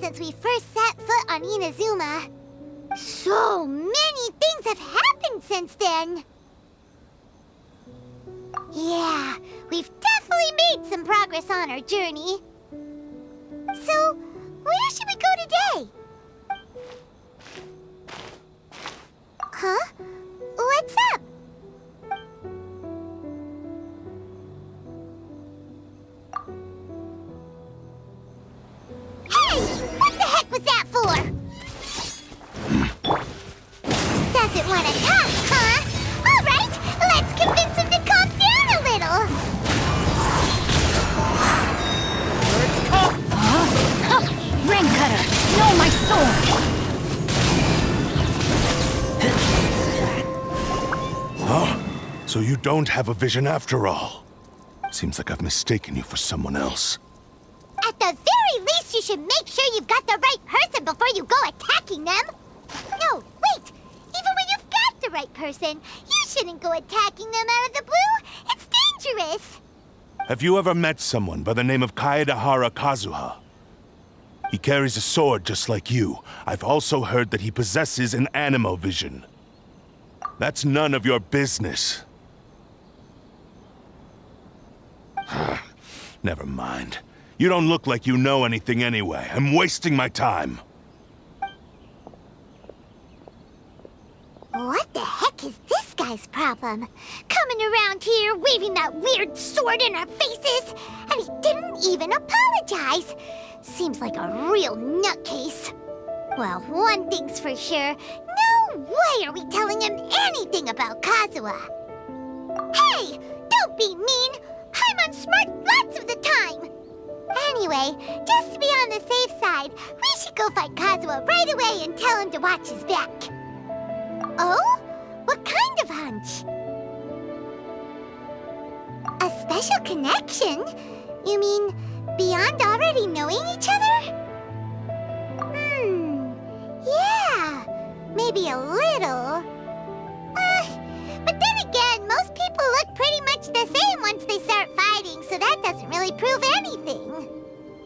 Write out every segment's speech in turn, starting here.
since we first set foot on Inazuma. So many things have happened since then. Yeah, we've definitely made some progress on our journey. So, where should we go today? Huh? What's up? Hey! What the heck was that for? Doesn't want to talk, huh? All right, let's convince him to calm down a little. Let's come! Huh? Ring cutter! No, my sword! Huh? So you don't have a vision after all? Seems like I've mistaken you for someone else. At the very least, you should make sure you've got the right person before you go attacking them. No, wait! Even when you've got the right person, you shouldn't go attacking them out of the blue. It's dangerous. Have you ever met someone by the name of Kaedehara Kazuha? He carries a sword just like you. I've also heard that he possesses an animo vision. That's none of your business. Never mind. You don't look like you know anything anyway. I'm wasting my time. What the heck is this guy's problem? Coming around here, waving that weird sword in our faces, and he didn't even apologize. Seems like a real nutcase. Well, one thing's for sure. No way are we telling him anything about Kazuha. Hey! Don't be mean! I'm on smart lots of the time! Anyway, just to be on the safe side, we should go fight Kazuha right away and tell him to watch his back. Oh? What kind of hunch? A special connection? You mean beyond already knowing each other? Yeah, maybe a little. But then again, most people look pretty much the same once they start fighting, so that doesn't really prove anything.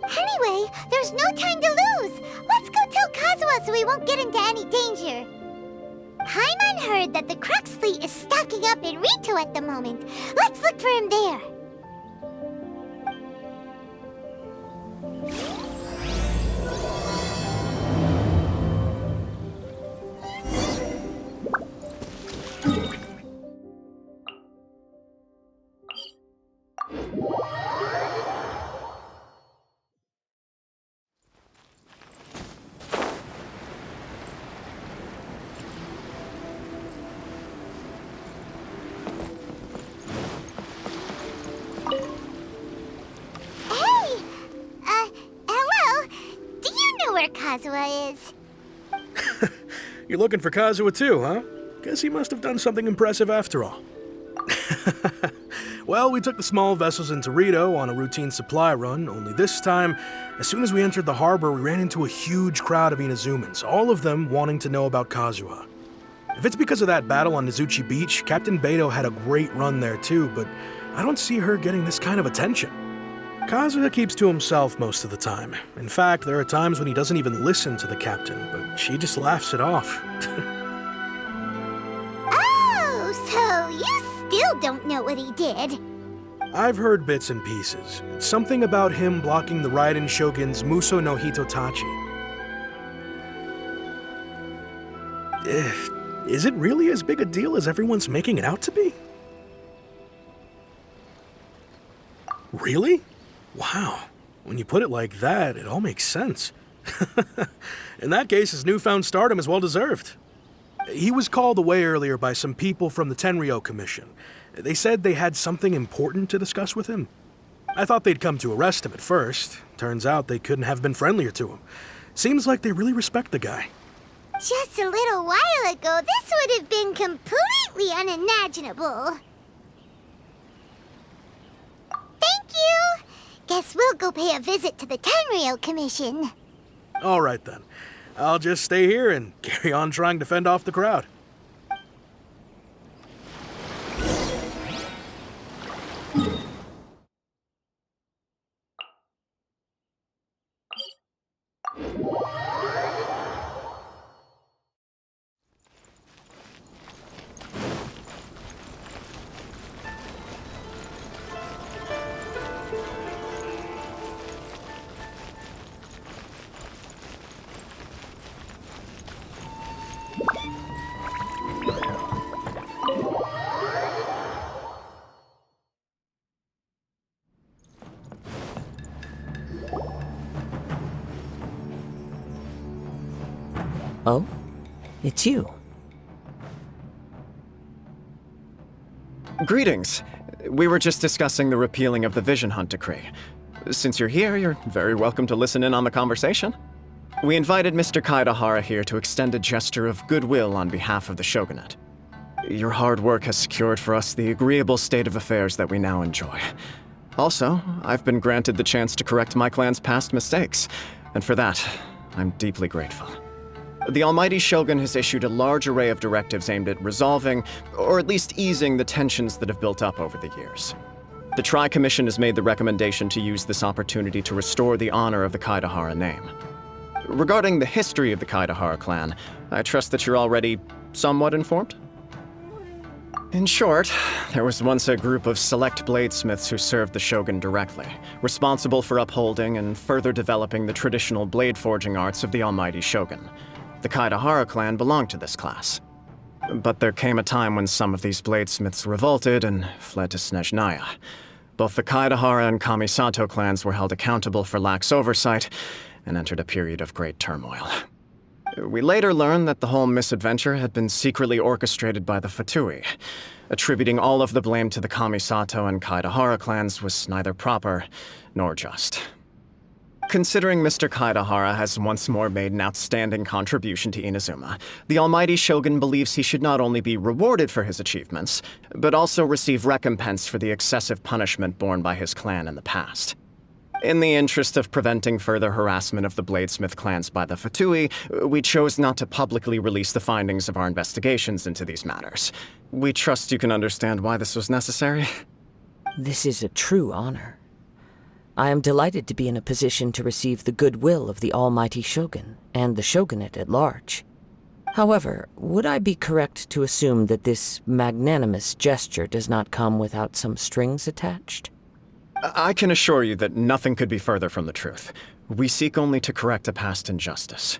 Anyway, there's no time to lose. Let's go tell Kazuha so we won't get into any danger. Paimon heard that the Crux fleet is stocking up in Rito at the moment. Let's look for him there. Kazuha is. You're looking for Kazuha too, huh? Guess he must have done something impressive after all. Well, we took the small vessels into Rito on a routine supply run, only this time, as soon as we entered the harbor, we ran into a huge crowd of Inazumans, all of them wanting to know about Kazuha. If it's because of that battle on Nizuchi Beach, Captain Beto had a great run there too, but I don't see her getting this kind of attention. Kazuha keeps to himself most of the time. In fact, there are times when he doesn't even listen to the captain, but she just laughs it off. Oh, so you still don't know what he did? I've heard bits and pieces. It's something about him blocking the Raiden Shogun's Muso no Hitotachi. Is it really as big a deal as everyone's making it out to be? Really? Wow. When you put it like that, it all makes sense. In that case, his newfound stardom is well deserved. He was called away earlier by some people from the Tenryou Commission. They said they had something important to discuss with him. I thought they'd come to arrest him at first. Turns out they couldn't have been friendlier to him. Seems like they really respect the guy. Just a little while ago, this would have been completely unimaginable. Thank you! Guess we'll go pay a visit to the Tenryou Commission. All right then. I'll just stay here and carry on trying to fend off the crowd. Oh? It's you. Greetings. We were just discussing the repealing of the Vision Hunt decree. Since you're here, you're very welcome to listen in on the conversation. We invited Mr. Kaedehara here to extend a gesture of goodwill on behalf of the Shogunate. Your hard work has secured for us the agreeable state of affairs that we now enjoy. Also, I've been granted the chance to correct my clan's past mistakes, and for that, I'm deeply grateful. The Almighty Shogun has issued a large array of directives aimed at resolving, or at least easing, the tensions that have built up over the years. The Tri-Commission has made the recommendation to use this opportunity to restore the honor of the Kaedehara name. Regarding the history of the Kaedehara clan, I trust that you're already somewhat informed? In short, there was once a group of select bladesmiths who served the Shogun directly, responsible for upholding and further developing the traditional blade forging arts of the Almighty Shogun. The Kaedehara clan belonged to this class. But there came a time when some of these bladesmiths revolted and fled to Snezhnaya. Both the Kaedehara and Kamisato clans were held accountable for lax oversight and entered a period of great turmoil. We later learned that the whole misadventure had been secretly orchestrated by the Fatui. Attributing all of the blame to the Kamisato and Kaedehara clans was neither proper nor just. Considering Mr. Kaedehara has once more made an outstanding contribution to Inazuma, the Almighty Shogun believes he should not only be rewarded for his achievements, but also receive recompense for the excessive punishment borne by his clan in the past. In the interest of preventing further harassment of the Bladesmith clans by the Fatui, we chose not to publicly release the findings of our investigations into these matters. We trust you can understand why this was necessary. This is a true honor. I am delighted to be in a position to receive the goodwill of the Almighty Shogun and the Shogunate at large. However, would I be correct to assume that this magnanimous gesture does not come without some strings attached? I can assure you that nothing could be further from the truth. We seek only to correct a past injustice.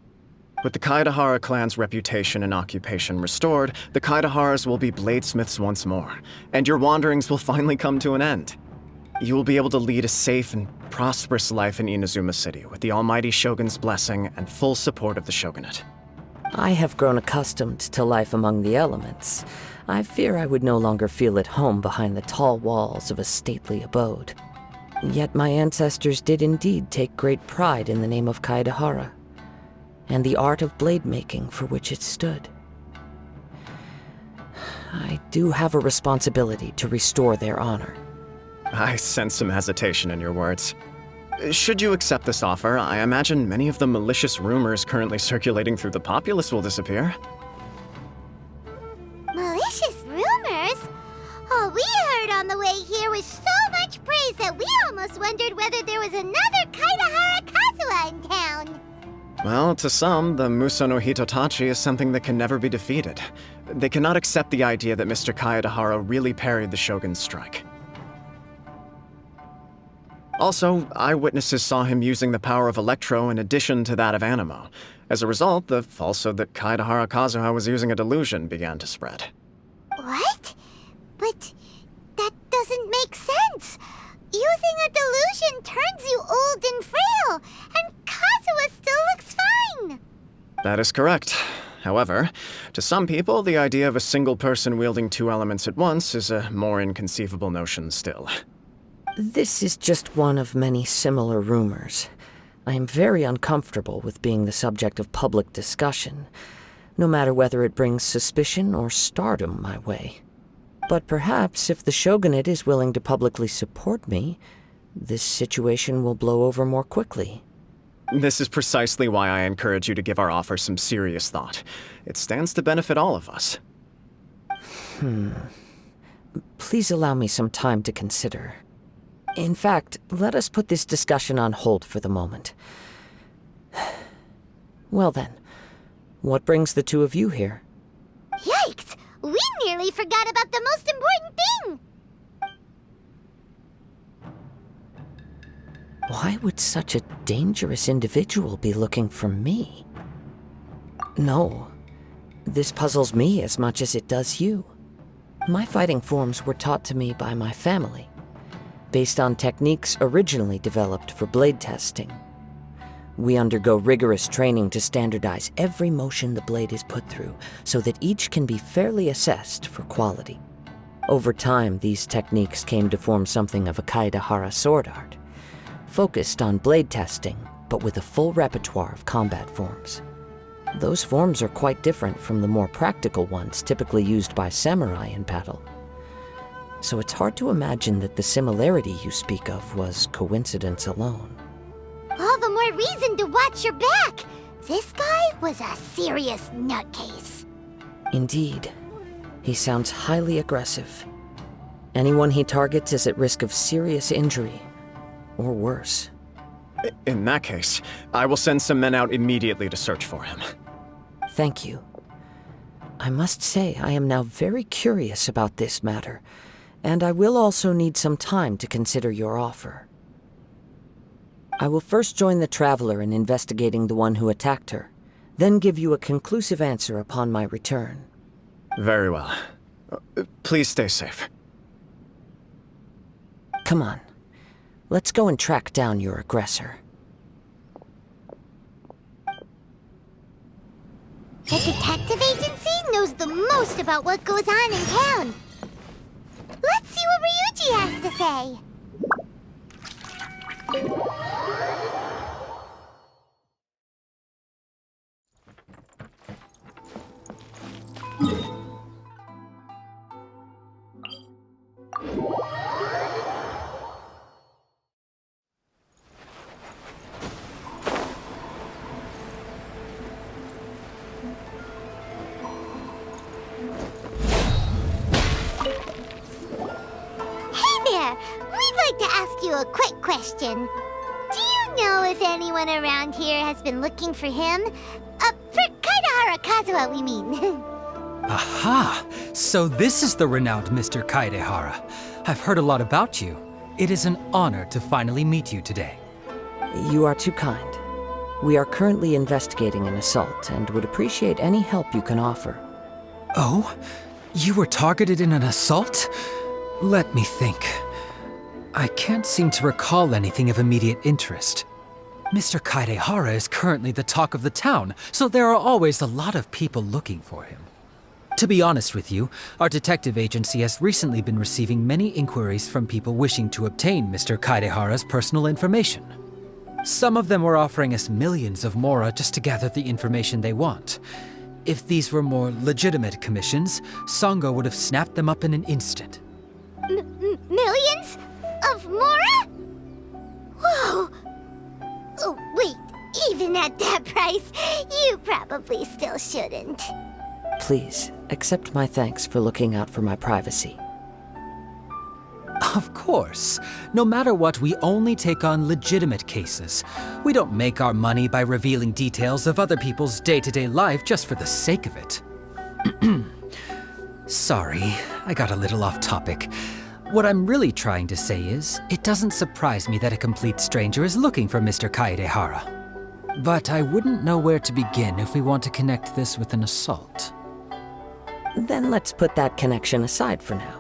With the Kaedehara clan's reputation and occupation restored, the Kaedeharas will be bladesmiths once more, and your wanderings will finally come to an end. You will be able to lead a safe and prosperous life in Inazuma City with the Almighty Shogun's blessing and full support of the Shogunate. I have grown accustomed to life among the elements. I fear I would no longer feel at home behind the tall walls of a stately abode. Yet my ancestors did indeed take great pride in the name of Kaedehara, and the art of blade making for which it stood. I do have a responsibility to restore their honor. I sense some hesitation in your words. Should you accept this offer, I imagine many of the malicious rumors currently circulating through the populace will disappear. Malicious rumors? All we heard on the way here was so much praise that we almost wondered whether there was another Kaedehara Kazuha in town. Well, to some, the Muso no Hitotachi is something that can never be defeated. They cannot accept the idea that Mr. Kaedehara really parried the Shogun's strike. Also, eyewitnesses saw him using the power of Electro in addition to that of Animo. As a result, the falsehood that Kaedehara Kazuha was using a delusion began to spread. What? But that doesn't make sense. Using a delusion turns you old and frail, and Kazuha still looks fine. That is correct. However, to some people, the idea of a single person wielding two elements at once is a more inconceivable notion still. This is just one of many similar rumors. I am very uncomfortable with being the subject of public discussion, no matter whether it brings suspicion or stardom my way. But perhaps if the Shogunate is willing to publicly support me, this situation will blow over more quickly. This is precisely why I encourage you to give our offer some serious thought. It stands to benefit all of us. Please allow me some time to consider. In fact, let us put this discussion on hold for the moment. Well then, what brings the two of you here? Yikes! We nearly forgot about the most important thing! Why would such a dangerous individual be looking for me? No, this puzzles me as much as it does you. My fighting forms were taught to me by my family, based on techniques originally developed for blade testing. We undergo rigorous training to standardize every motion the blade is put through, so that each can be fairly assessed for quality. Over time, these techniques came to form something of a Kaedehara sword art, focused on blade testing, but with a full repertoire of combat forms. Those forms are quite different from the more practical ones typically used by samurai in battle. So it's hard to imagine that the similarity you speak of was coincidence alone. All the more reason to watch your back. This guy was a serious nutcase. Indeed. He sounds highly aggressive. Anyone he targets is at risk of serious injury, or worse. In that case, I will send some men out immediately to search for him. Thank you. I must say I am now very curious about this matter, and I will also need some time to consider your offer. I will first join the Traveler in investigating the one who attacked her, then give you a conclusive answer upon my return. Very well. Please stay safe. Come on. Let's go and track down your aggressor. The detective agency knows the most about what goes on in town. Let's see what Ryuji has to say. We'd like to ask you a quick question. Do you know if anyone around here has been looking for him? For Kaedehara Kazuha, we mean. Aha! So this is the renowned Mr. Kaedehara. I've heard a lot about you. It is an honor to finally meet you today. You are too kind. We are currently investigating an assault and would appreciate any help you can offer. Oh? You were targeted in an assault? Let me think. I can't seem to recall anything of immediate interest. Mr. Kaedehara is currently the talk of the town, so there are always a lot of people looking for him. To be honest with you, our detective agency has recently been receiving many inquiries from people wishing to obtain Mr. Kaedehara's personal information. Some of them were offering us millions of mora just to gather the information they want. If these were more legitimate commissions, Sango would have snapped them up in an instant. Millions? Of mora? Whoa! Oh, wait, even at that price, you probably still shouldn't. Please, accept my thanks for looking out for my privacy. Of course. No matter what, we only take on legitimate cases. We don't make our money by revealing details of other people's day-to-day life just for the sake of it. Sorry, I got a little off topic. What I'm really trying to say is, it doesn't surprise me that a complete stranger is looking for Mr. Kaedehara. But I wouldn't know where to begin if we want to connect this with an assault. Then let's put that connection aside for now.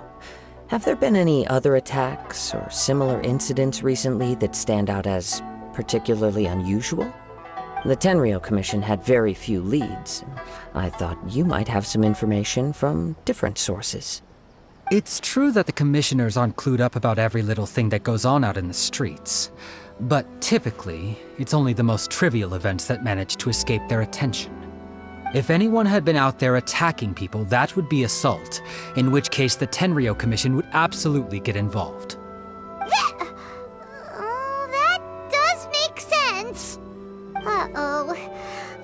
Have there been any other attacks or similar incidents recently that stand out as particularly unusual? The Tenryou Commission had very few leads. I thought you might have some information from different sources. It's true that the commissioners aren't clued up about every little thing that goes on out in the streets. But typically, it's only the most trivial events that manage to escape their attention. If anyone had been out there attacking people, that would be assault, in which case the Tenryou Commission would absolutely get involved. That does make sense. Uh-oh.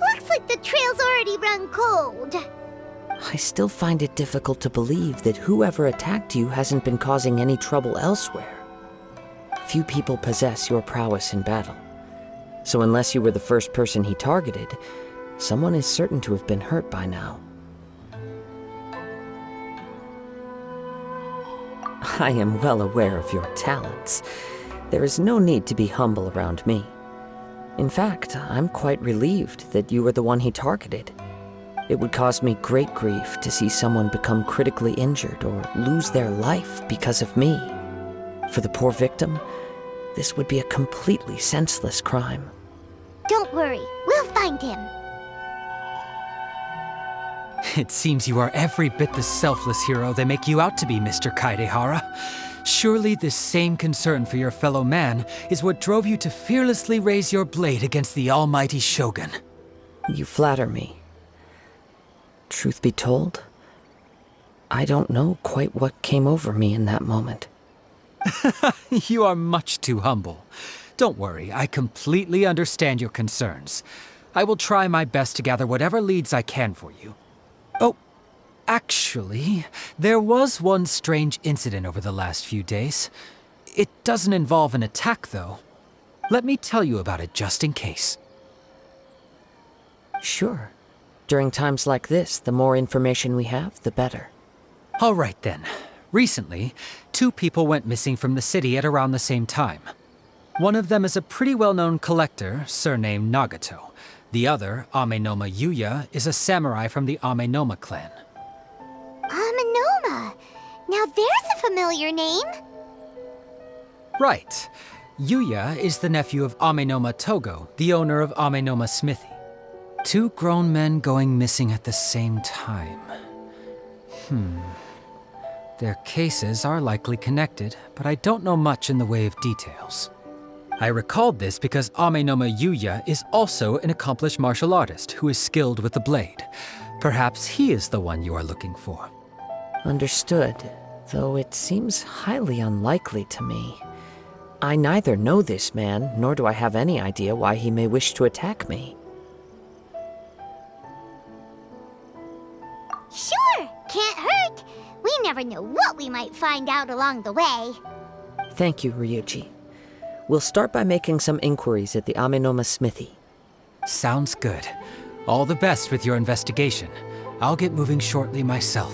Looks like the trail's already run cold. I still find it difficult to believe that whoever attacked you hasn't been causing any trouble elsewhere. Few people possess your prowess in battle. So unless you were the first person he targeted, someone is certain to have been hurt by now. I am well aware of your talents. There is no need to be humble around me. In fact, I'm quite relieved that you were the one he targeted. It would cause me great grief to see someone become critically injured or lose their life because of me. For the poor victim, this would be a completely senseless crime. Don't Don't worry, we'll find him. It seems you are every bit the selfless hero they make you out to be, Mr. Kaedehara. Surely this same concern for your fellow man is what drove you to fearlessly raise your blade against the almighty Shogun. You flatter me. Truth be told, I don't know quite what came over me in that moment. You are much too humble. Don't worry, I completely understand your concerns. I will try my best to gather whatever leads I can for you. Oh, actually, there was one strange incident over the last few days. It doesn't involve an attack, though. Let me tell you about it just in case. Sure. During times like this, the more information we have, the better. All right then. Recently, 2 people went missing from the city at around the same time. One of them is a pretty well-known collector, surnamed Nagato. The other, Amenoma Yuya, is a samurai from the Amenoma clan. Amenoma! Now there's a familiar name. Right. Yuya is the nephew of Amenoma Togo, the owner of Amenoma Smithy. 2 grown men going missing at the same time. Their cases are likely connected, but I don't know much in the way of details. I recalled this because Amenoma Yuya is also an accomplished martial artist who is skilled with the blade. Perhaps he is the one you are looking for. Understood, though it seems highly unlikely to me. I neither know this man, nor do I have any idea why he may wish to attack me. Sure, can't hurt. We never know what we might find out along the way. Thank you, Ryuji. We'll start by making some inquiries at the Amenoma Smithy. Sounds good. All the best with your investigation. I'll get moving shortly myself.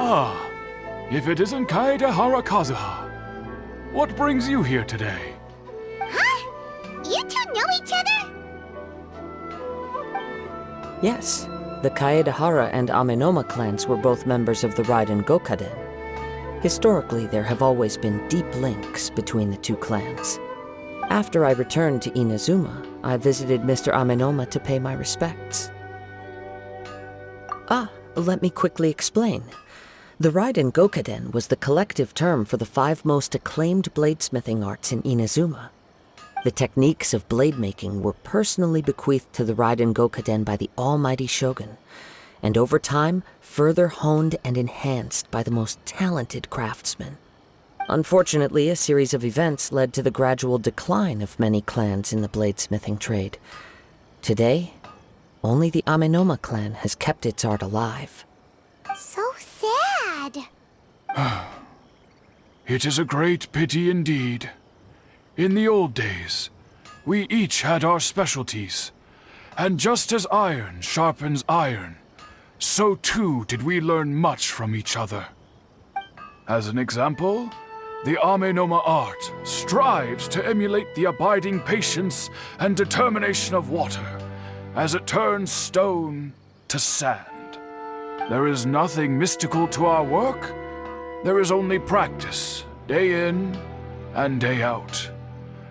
Ah, if it isn't Kaedehara Kazuha. What brings you here today? Huh? You 2 know each other? Yes, the Kaedehara and Amenoma clans were both members of the Raiden Gokaden. Historically, there have always been deep links between the 2 clans. After I returned to Inazuma, I visited Mr. Amenoma to pay my respects. Let me quickly explain. The Raiden Gokaden was the collective term for the 5 most acclaimed bladesmithing arts in Inazuma. The techniques of blade making were personally bequeathed to the Raiden Gokaden by the almighty Shogun, and over time, further honed and enhanced by the most talented craftsmen. Unfortunately, a series of events led to the gradual decline of many clans in the bladesmithing trade. Today, only the Amenoma clan has kept its art alive. So sad. It is a great pity indeed. In the old days, we each had our specialties, and just as iron sharpens iron, so too did we learn much from each other. As an example, the Amenoma art strives to emulate the abiding patience and determination of water as it turns stone to sand. There is nothing mystical to our work. There is only practice, day in and day out,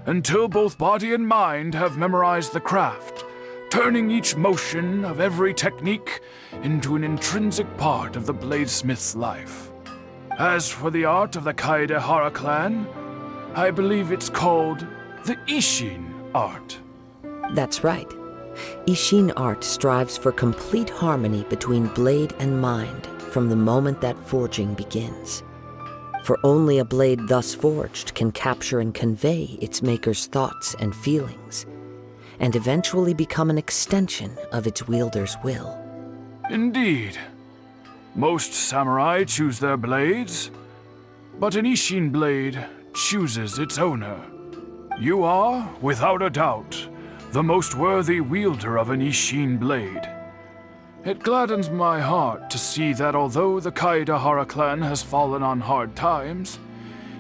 until both body and mind have memorized the craft, turning each motion of every technique into an intrinsic part of the bladesmith's life. As for the art of the Kaedehara clan, I believe it's called the Ishin art. That's right. Ishin art strives for complete harmony between blade and mind from the moment that forging begins. For only a blade thus forged can capture and convey its maker's thoughts and feelings, and eventually become an extension of its wielder's will. Indeed. Most samurai choose their blades, but an Ishin blade chooses its owner. You are, without a doubt, the most worthy wielder of an Ishin blade. It gladdens my heart to see that although the Kaedehara clan has fallen on hard times,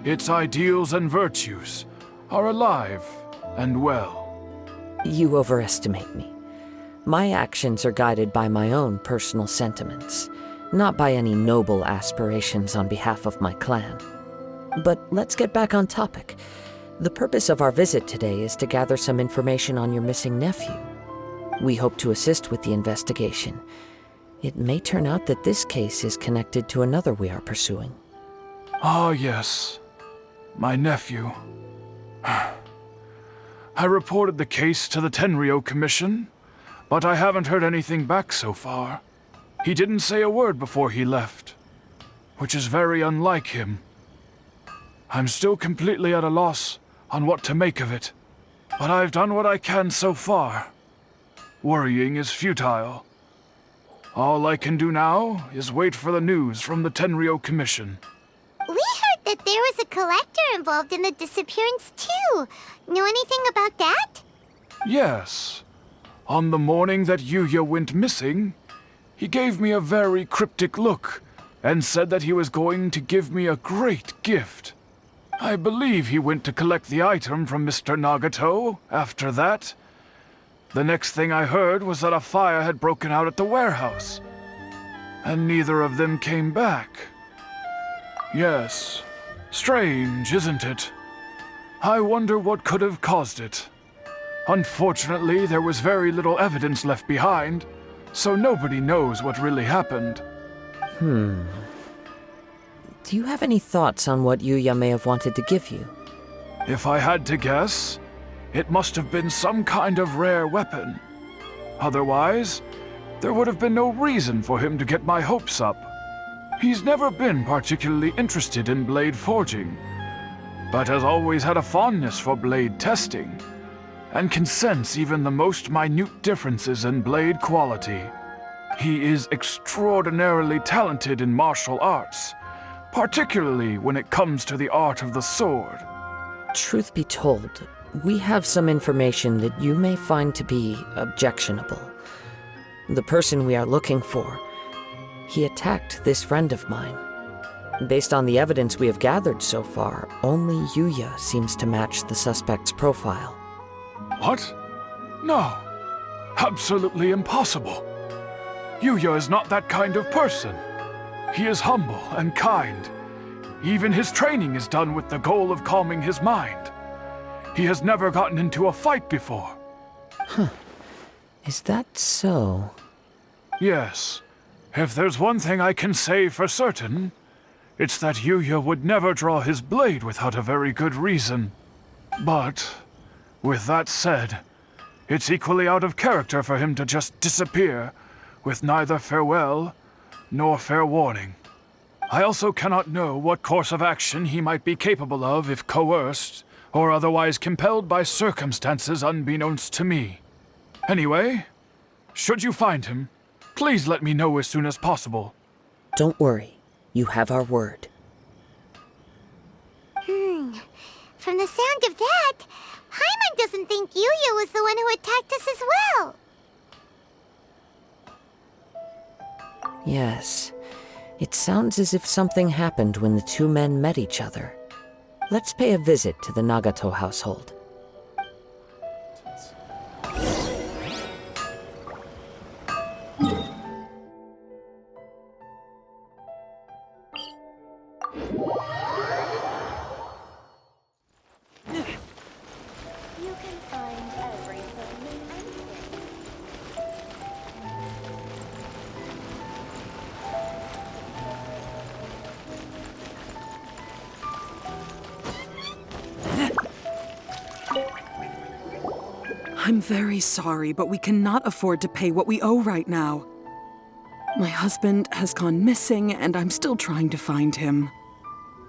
its ideals and virtues are alive and well. You overestimate me. My actions are guided by my own personal sentiments, not by any noble aspirations on behalf of my clan. But let's get back on topic. The purpose of our visit today is to gather some information on your missing nephew. We hope to assist with the investigation. It may turn out that this case is connected to another we are pursuing. Ah, yes. My nephew. I reported the case to the Tenryou Commission, but I haven't heard anything back so far. He didn't say a word before he left, which is very unlike him. I'm still completely at a loss on what to make of it, but I've done what I can so far. Worrying is futile. All I can do now is wait for the news from the Tenryou Commission. We heard that there was a collector involved in the disappearance, too. Know anything about that? Yes. On the morning that Yuya went missing, he gave me a very cryptic look and said that he was going to give me a great gift. I believe he went to collect the item from Mr. Nagato after that. The next thing I heard was that a fire had broken out at the warehouse, and neither of them came back. Yes, strange, isn't it? I wonder what could have caused it. Unfortunately, there was very little evidence left behind, so nobody knows what really happened. Do you have any thoughts on what Yuya may have wanted to give you? If I had to guess, it must have been some kind of rare weapon. Otherwise, there would have been no reason for him to get my hopes up. He's never been particularly interested in blade forging, but has always had a fondness for blade testing, and can sense even the most minute differences in blade quality. He is extraordinarily talented in martial arts, particularly when it comes to the art of the sword. Truth be told, we have some information that you may find to be objectionable. The person we are looking for, he attacked this friend of mine. Based on the evidence we have gathered so far, only Yuya seems to match the suspect's profile. What? No. Absolutely impossible. Yuya is not that kind of person. He is humble and kind. Even his training is done with the goal of calming his mind. He has never gotten into a fight before. Is that so? Yes. If there's one thing I can say for certain, it's that Yuya would never draw his blade without a very good reason. But, with that said, it's equally out of character for him to just disappear with neither farewell nor fair warning. I also cannot know what course of action he might be capable of if coerced or otherwise compelled by circumstances unbeknownst to me. Anyway, should you find him, please let me know as soon as possible. Don't worry, you have our word. From the sound of that, Paimon doesn't think Yuya was the one who attacked us as well. Yes, it sounds as if something happened when the two men met each other. Let's pay a visit to the Nagato household. You can find everything and anything. I'm very sorry, but we cannot afford to pay what we owe right now. My husband has gone missing, and I'm still trying to find him.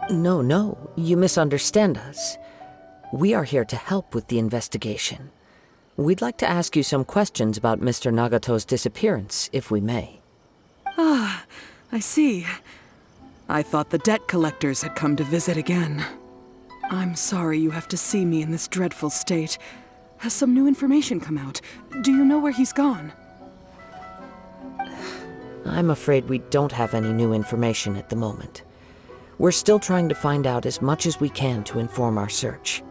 No, you misunderstand us. We are here to help with the investigation. We'd like to ask you some questions about Mr. Nagato's disappearance, if we may. Ah, I see. I thought the debt collectors had come to visit again. I'm sorry you have to see me in this dreadful state. Has some new information come out? Do you know where he's gone? I'm afraid we don't have any new information at the moment. We're still trying to find out as much as we can to inform our search.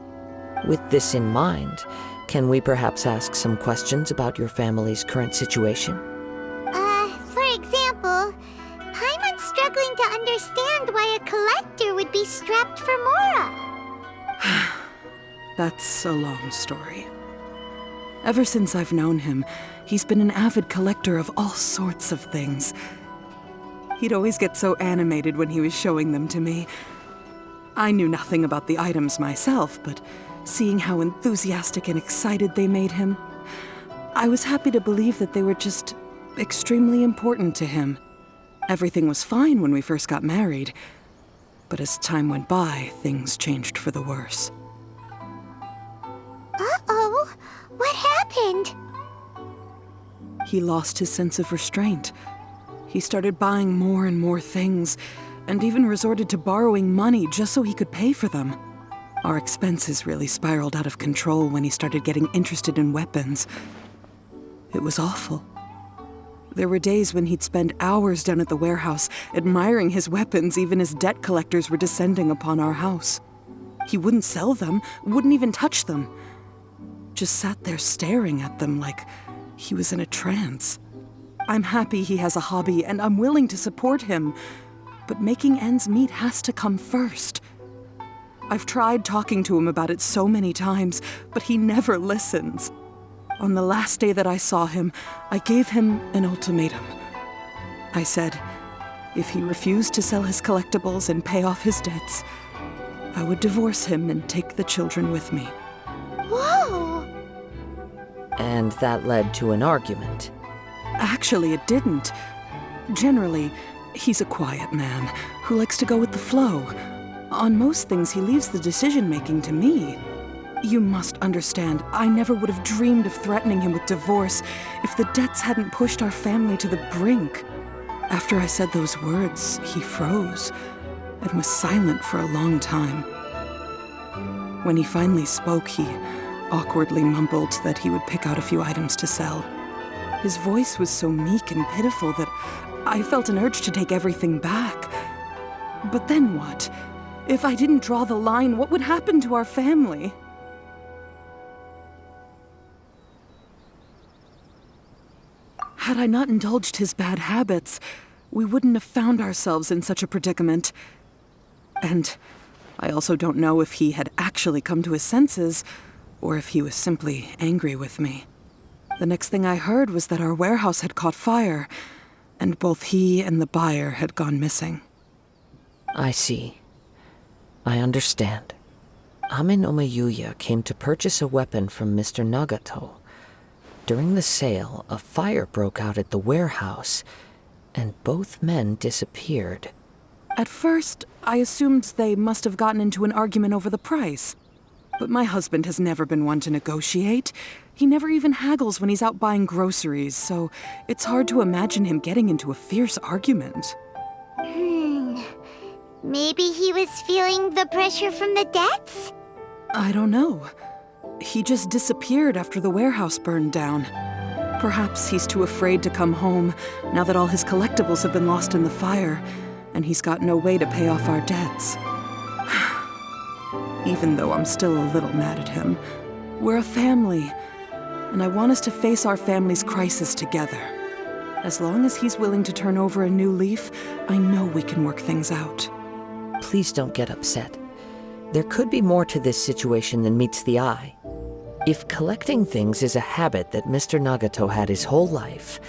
With this in mind, can we perhaps ask some questions about your family's current situation? For example, Paimon's struggling to understand why a collector would be strapped for Mora. That's a long story. Ever since I've known him, he's been an avid collector of all sorts of things. He'd always get so animated when he was showing them to me. I knew nothing about the items myself, but seeing how enthusiastic and excited they made him, I was happy to believe that they were just extremely important to him. Everything was fine when we first got married, but as time went by, things changed for the worse. Uh-oh, what happened? He lost his sense of restraint. He started buying more and more things, and even resorted to borrowing money just so he could pay for them. Our expenses really spiraled out of control when he started getting interested in weapons. It was awful. There were days when he'd spend hours down at the warehouse admiring his weapons even as debt collectors were descending upon our house. He wouldn't sell them, wouldn't even touch them. Just sat there staring at them like he was in a trance. I'm happy he has a hobby and I'm willing to support him, but making ends meet has to come first. I've tried talking to him about it so many times, but he never listens. On the last day that I saw him, I gave him an ultimatum. I said, if he refused to sell his collectibles and pay off his debts, I would divorce him and take the children with me. Whoa! And that led to an argument. Actually, it didn't. Generally, he's a quiet man who likes to go with the flow. On most things, he leaves the decision-making to me. You must understand, I never would have dreamed of threatening him with divorce if the debts hadn't pushed our family to the brink. After I said those words, he froze and was silent for a long time. When he finally spoke, he awkwardly mumbled that he would pick out a few items to sell. His voice was so meek and pitiful that I felt an urge to take everything back. But then what? If I didn't draw the line, what would happen to our family? Had I not indulged his bad habits, we wouldn't have found ourselves in such a predicament. And I also don't know if he had actually come to his senses, or if he was simply angry with me. The next thing I heard was that our warehouse had caught fire, and both he and the buyer had gone missing. I see. I understand. Amin Omayuya came to purchase a weapon from Mr. Nagato. During the sale, a fire broke out at the warehouse, and both men disappeared. At first, I assumed they must have gotten into an argument over the price. But my husband has never been one to negotiate. He never even haggles when he's out buying groceries, so it's hard to imagine him getting into a fierce argument. Maybe he was feeling the pressure from the debts? I don't know. He just disappeared after the warehouse burned down. Perhaps he's too afraid to come home now that all his collectibles have been lost in the fire, and he's got no way to pay off our debts. Even though I'm still a little mad at him, we're a family, and I want us to face our family's crisis together. As long as he's willing to turn over a new leaf, I know we can work things out. Please don't get upset. There could be more to this situation than meets the eye. If collecting things is a habit that Mr. Nagato had his whole life,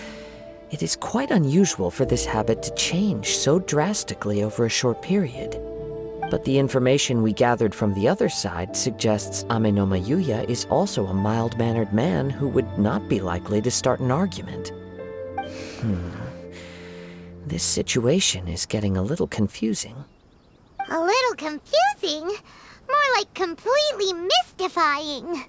it is quite unusual for this habit to change so drastically over a short period. But the information we gathered from the other side suggests Amin Omayuya is also a mild-mannered man who would not be likely to start an argument. This situation is getting a little confusing. A little confusing? More like completely mystifying.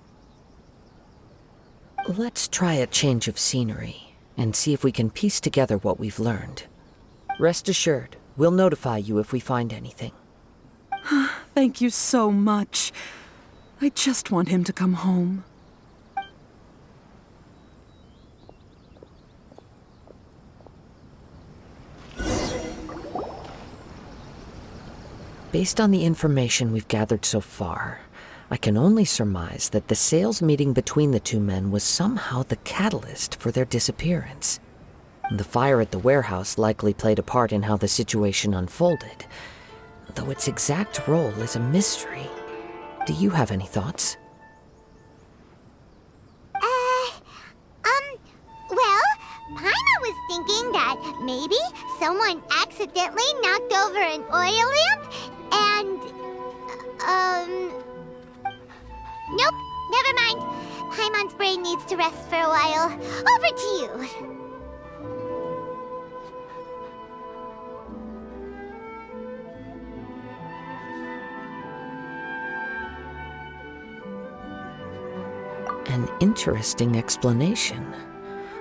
Let's try a change of scenery and see if we can piece together what we've learned. Rest assured, we'll notify you if we find anything. Thank you so much. I just want him to come home. Based on the information we've gathered so far, I can only surmise that the sales meeting between the two men was somehow the catalyst for their disappearance. The fire at the warehouse likely played a part in how the situation unfolded, though its exact role is a mystery. Do you have any thoughts? Well, Paimon was thinking that maybe someone accidentally knocked over an oil lamp and, nope, never mind. Paimon's brain needs to rest for a while. Over to you. An interesting explanation.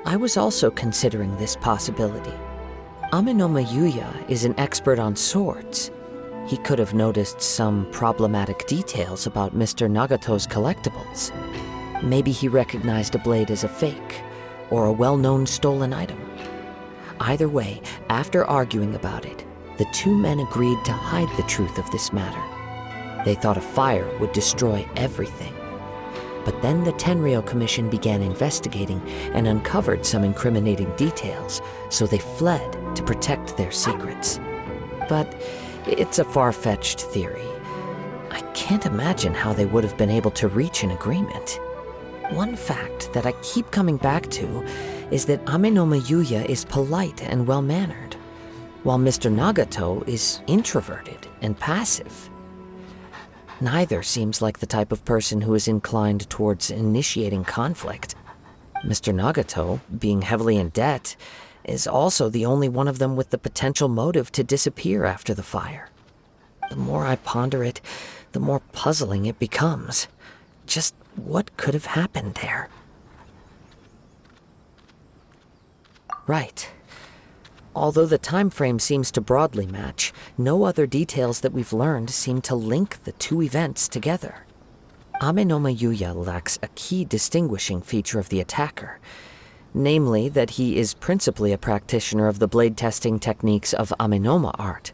I was also considering this possibility. Amenoma Yuya is an expert on swords. He could have noticed some problematic details about Mr. Nagato's collectibles. Maybe he recognized a blade as a fake, or a well-known stolen item. Either way, after arguing about it, the two men agreed to hide the truth of this matter. They thought a fire would destroy everything. But then the Tenryou Commission began investigating and uncovered some incriminating details, so they fled to protect their secrets. But it's a far-fetched theory. I can't imagine how they would have been able to reach an agreement. One fact that I keep coming back to is that Amenoma Yuya is polite and well-mannered, while Mr. Nagato is introverted and passive. Neither seems like the type of person who is inclined towards initiating conflict. Mr. Nagato, being heavily in debt, is also the only one of them with the potential motive to disappear after the fire. The more I ponder it, the more puzzling it becomes. Just what could have happened there? Right. Although the time frame seems to broadly match, no other details that we've learned seem to link the two events together. Amenoma Yuya lacks a key distinguishing feature of the attacker, namely that he is principally a practitioner of the blade testing techniques of Amenoma art,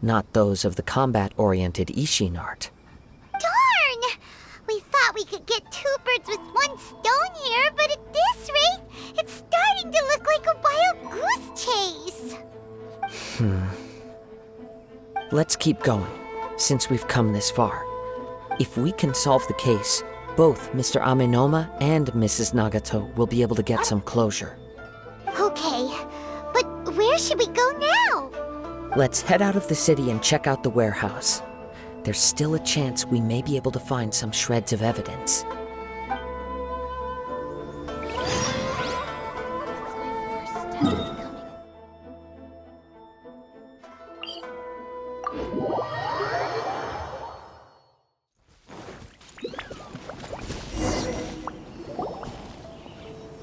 not those of the combat-oriented Ishin art. Darn! We thought we could get two birds with one stone here, but at this rate, it's starting to look like a wild goose chase. Let's keep going, since we've come this far. If we can solve the case, both Mr. Amenoma and Mrs. Nagato will be able to get some closure. Okay, but where should we go now? Let's head out of the city and check out the warehouse. There's still a chance we may be able to find some shreds of evidence.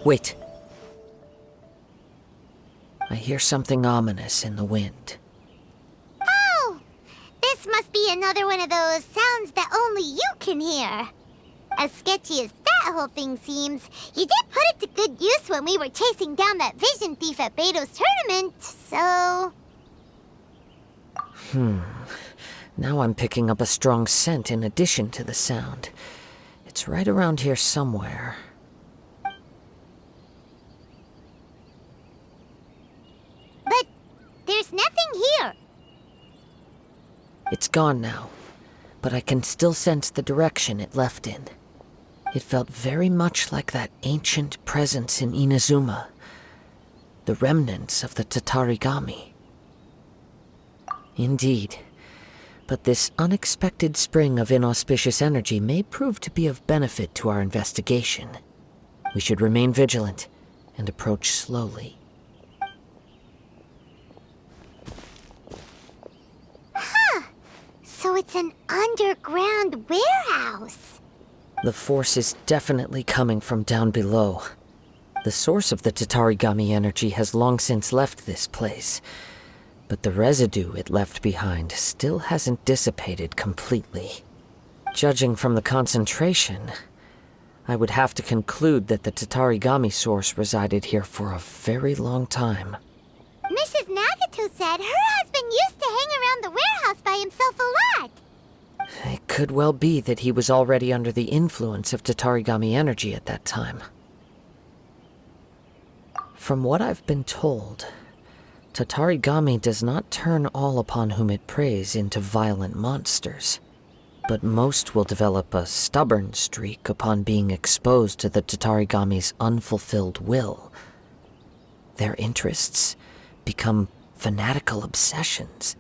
Wait. I hear something ominous in the wind. Oh! This must be another one of those sounds that only you can hear. As sketchy as that whole thing seems, you did put it to good use when we were chasing down that vision thief at Beto's tournament, so... Now I'm picking up a strong scent in addition to the sound. It's right around here somewhere. But there's nothing here. It's gone now, but I can still sense the direction it left in. It felt very much like that ancient presence in Inazuma, the remnants of the Tatarigami. Indeed, but this unexpected spring of inauspicious energy may prove to be of benefit to our investigation. We should remain vigilant and approach slowly. So it's an underground warehouse. The force is definitely coming from down below. The source of the Tatarigami energy has long since left this place, but the residue it left behind still hasn't dissipated completely. Judging from the concentration, I would have to conclude that the Tatarigami source resided here for a very long time. Mrs. Nagato said her husband used to hang around the warehouse by himself alone. Could well be that he was already under the influence of Tatarigami energy at that time. From what I've been told, Tatarigami does not turn all upon whom it preys into violent monsters, but most will develop a stubborn streak upon being exposed to the Tatarigami's unfulfilled will. Their interests become fanatical obsessions.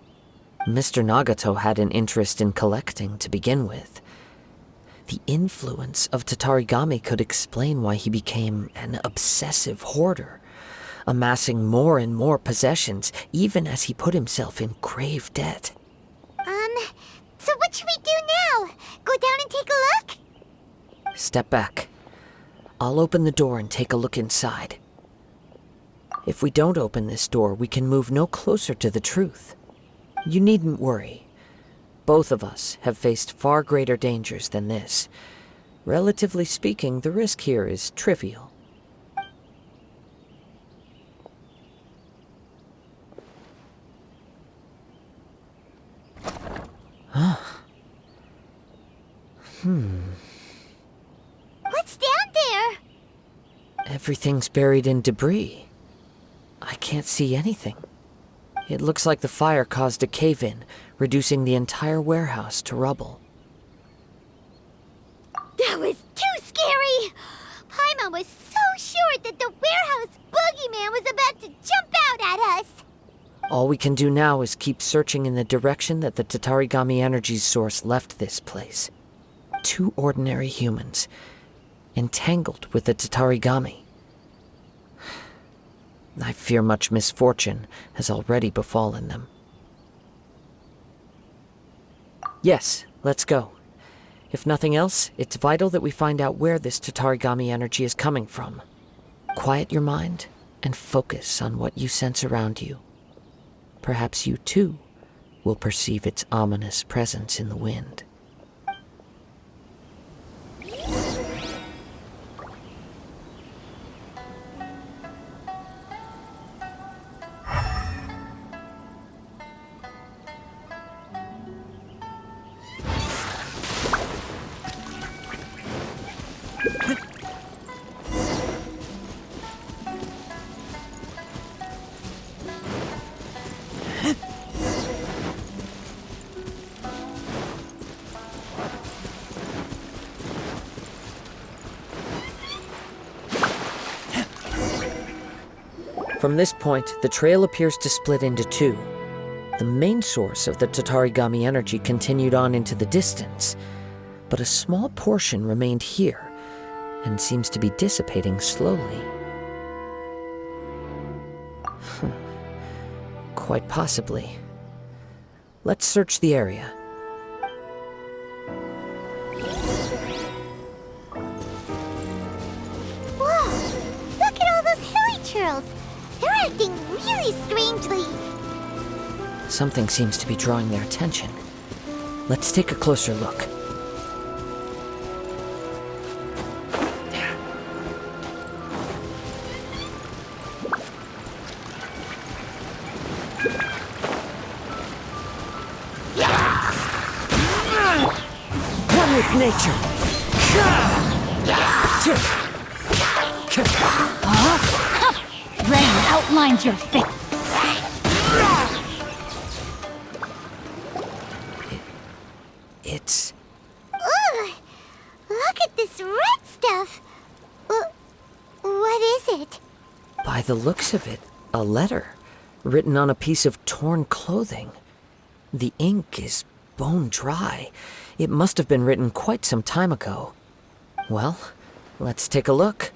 Mr. Nagato had an interest in collecting to begin with. The influence of Tatarigami could explain why he became an obsessive hoarder, amassing more and more possessions even as he put himself in grave debt. So what should we do now? Go down and take a look? Step back. I'll open the door and take a look inside. If we don't open this door, we can move no closer to the truth. You needn't worry. Both of us have faced far greater dangers than this. Relatively speaking, the risk here is trivial. What's down there? Everything's buried in debris. I can't see anything. It looks like the fire caused a cave-in, reducing the entire warehouse to rubble. That was too scary! Paimon was so sure that the warehouse boogeyman was about to jump out at us! All we can do now is keep searching in the direction that the Tatarigami energy source left this place. 2 ordinary humans, entangled with the Tatarigami. I fear much misfortune has already befallen them. Yes, let's go. If nothing else, it's vital that we find out where this Tatarigami energy is coming from. Quiet your mind and focus on what you sense around you. Perhaps you too will perceive its ominous presence in the wind. From this point, the trail appears to split into 2. The main source of the Tatarigami energy continued on into the distance, but a small portion remained here and seems to be dissipating slowly. Quite possibly. Let's search the area. Whoa! Look at all those hilly churls! They're acting really strangely. Something seems to be drawing their attention. Let's take a closer look. One with nature. Rain outlines your face. It's... Ugh! Look at this red stuff! What is it? By the looks of it, a letter written on a piece of torn clothing. The ink is bone dry. It must have been written quite some time ago. Well, let's take a look.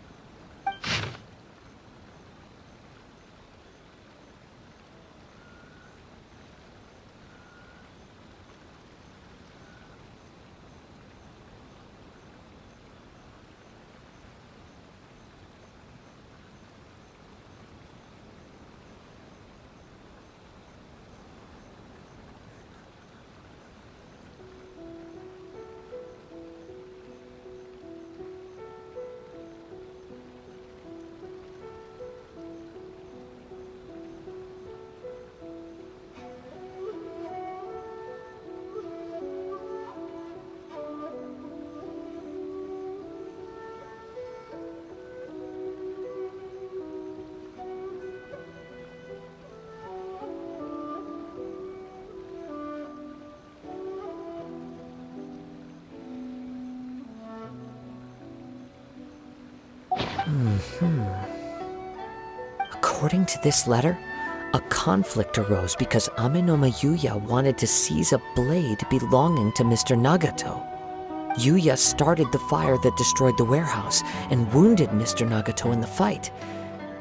According to this letter, a conflict arose because Amenoma Yuya wanted to seize a blade belonging to Mr. Nagato. Yuya started the fire that destroyed the warehouse and wounded Mr. Nagato in the fight.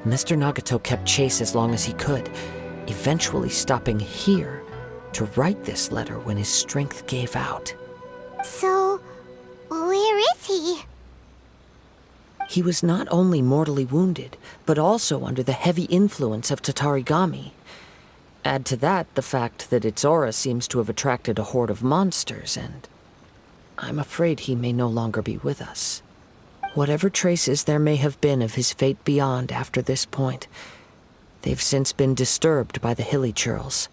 Mr. Nagato kept chase as long as he could, eventually stopping here to write this letter when his strength gave out. So, where is he? He was not only mortally wounded, but also under the heavy influence of Tatarigami. Add to that the fact that its aura seems to have attracted a horde of monsters, and I'm afraid he may no longer be with us. Whatever traces there may have been of his fate beyond after this point, they've since been disturbed by the hilly churls.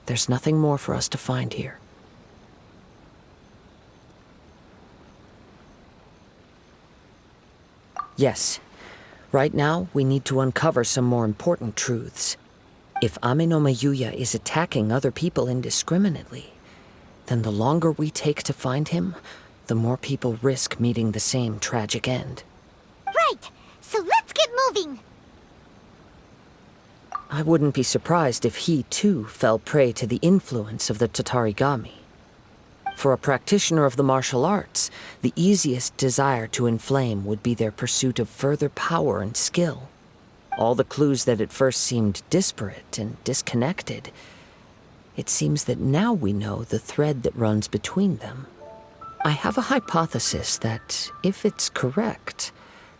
There's nothing more for us to find here. Yes, right now we need to uncover some more important truths. If Amenoma Yuya is attacking other people indiscriminately, then the longer we take to find him, the more people risk meeting the same tragic end. Right, so let's get moving. I wouldn't be surprised if he, too, fell prey to the influence of the Tatarigami. For a practitioner of the martial arts, the easiest desire to inflame would be their pursuit of further power and skill. All the clues that at first seemed disparate and disconnected, it seems that now we know the thread that runs between them. I have a hypothesis that, if it's correct,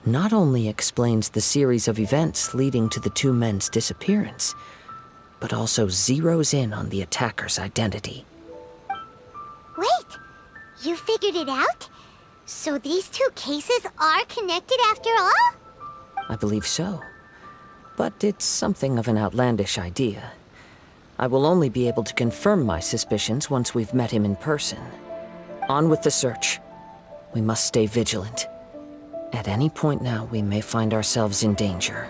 not only explains the series of events leading to the two men's disappearance, but also zeroes in on the attacker's identity. Wait, you figured it out? So these two cases are connected after all? I believe so. But it's something of an outlandish idea. I will only be able to confirm my suspicions once we've met him in person. On with the search. We must stay vigilant. At any point now, we may find ourselves in danger.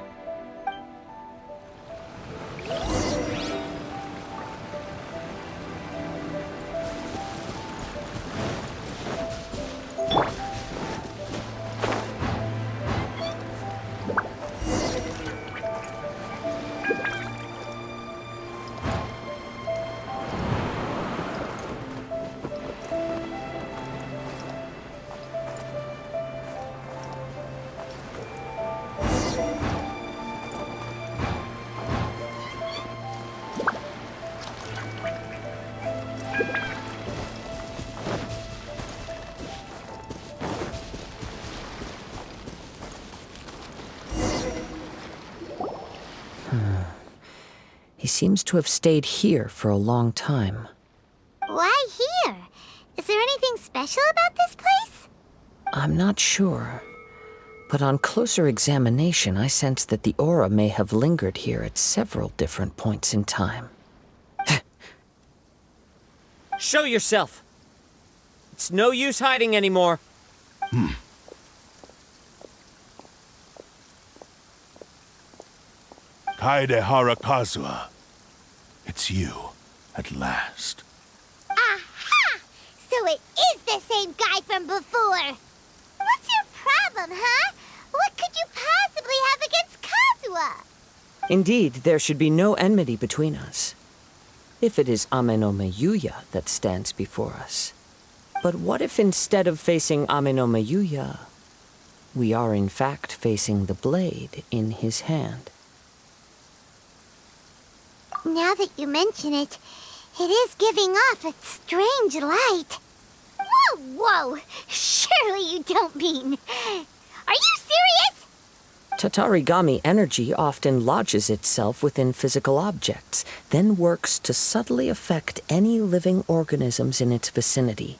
He seems to have stayed here for a long time. Why here? Is there anything special about this place? I'm not sure. But on closer examination, I sense that the aura may have lingered here at several different points in time. Show yourself! It's no use hiding anymore. Kaedehara Kazuha. It's you, at last. Aha! So it is the same guy from before! What's your problem, huh? What could you possibly have against Kazuha? Indeed, there should be no enmity between us. If it is Amenoma Yuya that stands before us. But what if instead of facing Amenoma Yuya, we are in fact facing the blade in his hand? Now that you mention it, it is giving off a strange light. Whoa, whoa! Surely you don't mean... Are you serious? Tatarigami energy often lodges itself within physical objects, then works to subtly affect any living organisms in its vicinity.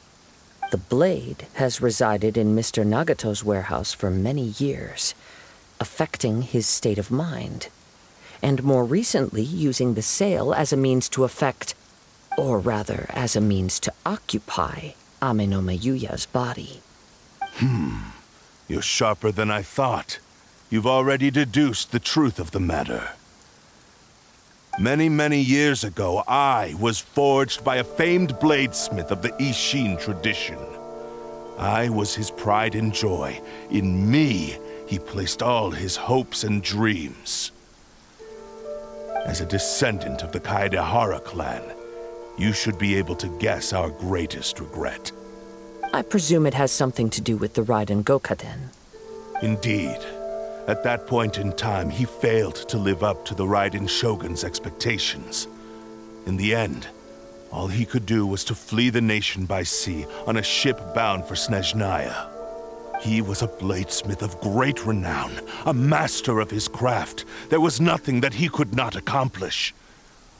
The blade has resided in Mr. Nagato's warehouse for many years, affecting his state of mind, and more recently using the sale as a means to affect, or rather as a means to occupy, Amenoma Yuya's body. You're sharper than I thought. You've already deduced the truth of the matter. Many, many years ago, I was forged by a famed bladesmith of the Ishin tradition. I was his pride and joy. In me, he placed all his hopes and dreams. As a descendant of the Kaedehara clan, you should be able to guess our greatest regret. I presume it has something to do with the Raiden Gokaden. Indeed. At that point in time, he failed to live up to the Raiden Shogun's expectations. In the end, all he could do was to flee the nation by sea on a ship bound for Snezhnaya. He was a bladesmith of great renown, a master of his craft. There was nothing that he could not accomplish.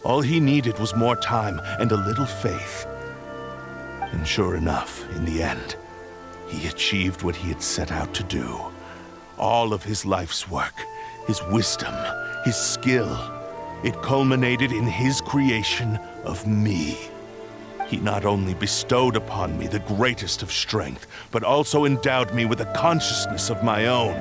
All he needed was more time and a little faith. And sure enough, in the end, he achieved what he had set out to do. All of his life's work, his wisdom, his skill, it culminated in his creation of me. He not only bestowed upon me the greatest of strength, but also endowed me with a consciousness of my own.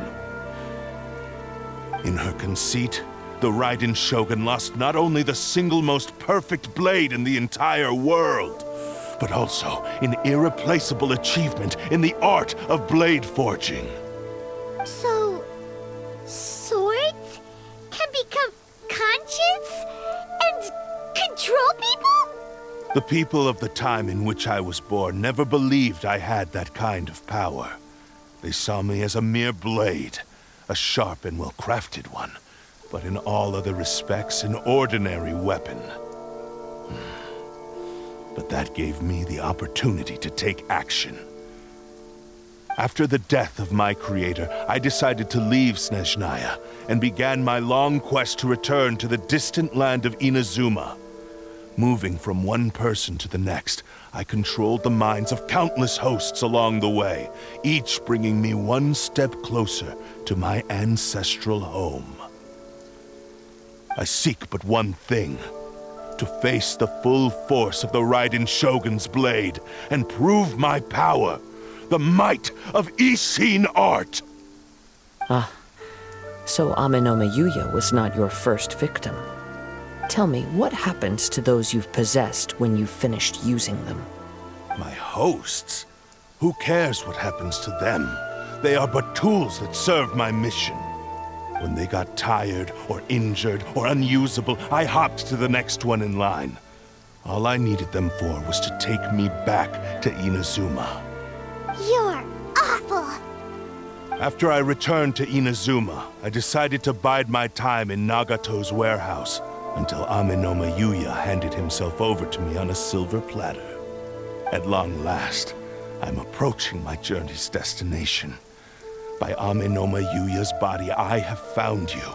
In her conceit, the Raiden Shogun lost not only the single most perfect blade in the entire world, but also an irreplaceable achievement in the art of blade forging. So, swords can become conscious and control people? The people of the time in which I was born never believed I had that kind of power. They saw me as a mere blade, a sharp and well-crafted one, but in all other respects an ordinary weapon. But that gave me the opportunity to take action. After the death of my creator, I decided to leave Snezhnaya and began my long quest to return to the distant land of Inazuma. Moving from one person to the next, I controlled the minds of countless hosts along the way, each bringing me one step closer to my ancestral home. I seek but one thing: to face the full force of the Raiden Shogun's blade and prove my power, the might of Ishin art. So Amenoma Yuya was not your first victim. Tell me, what happens to those you've possessed when you've finished using them? My hosts? Who cares what happens to them? They are but tools that serve my mission. When they got tired, or injured, or unusable, I hopped to the next one in line. All I needed them for was to take me back to Inazuma. You're awful. After I returned to Inazuma, I decided to bide my time in Nagato's warehouse until Amenoma Yuya handed himself over to me on a silver platter. At long last, I'm approaching my journey's destination. By Amenoma Yuya's body, I have found you,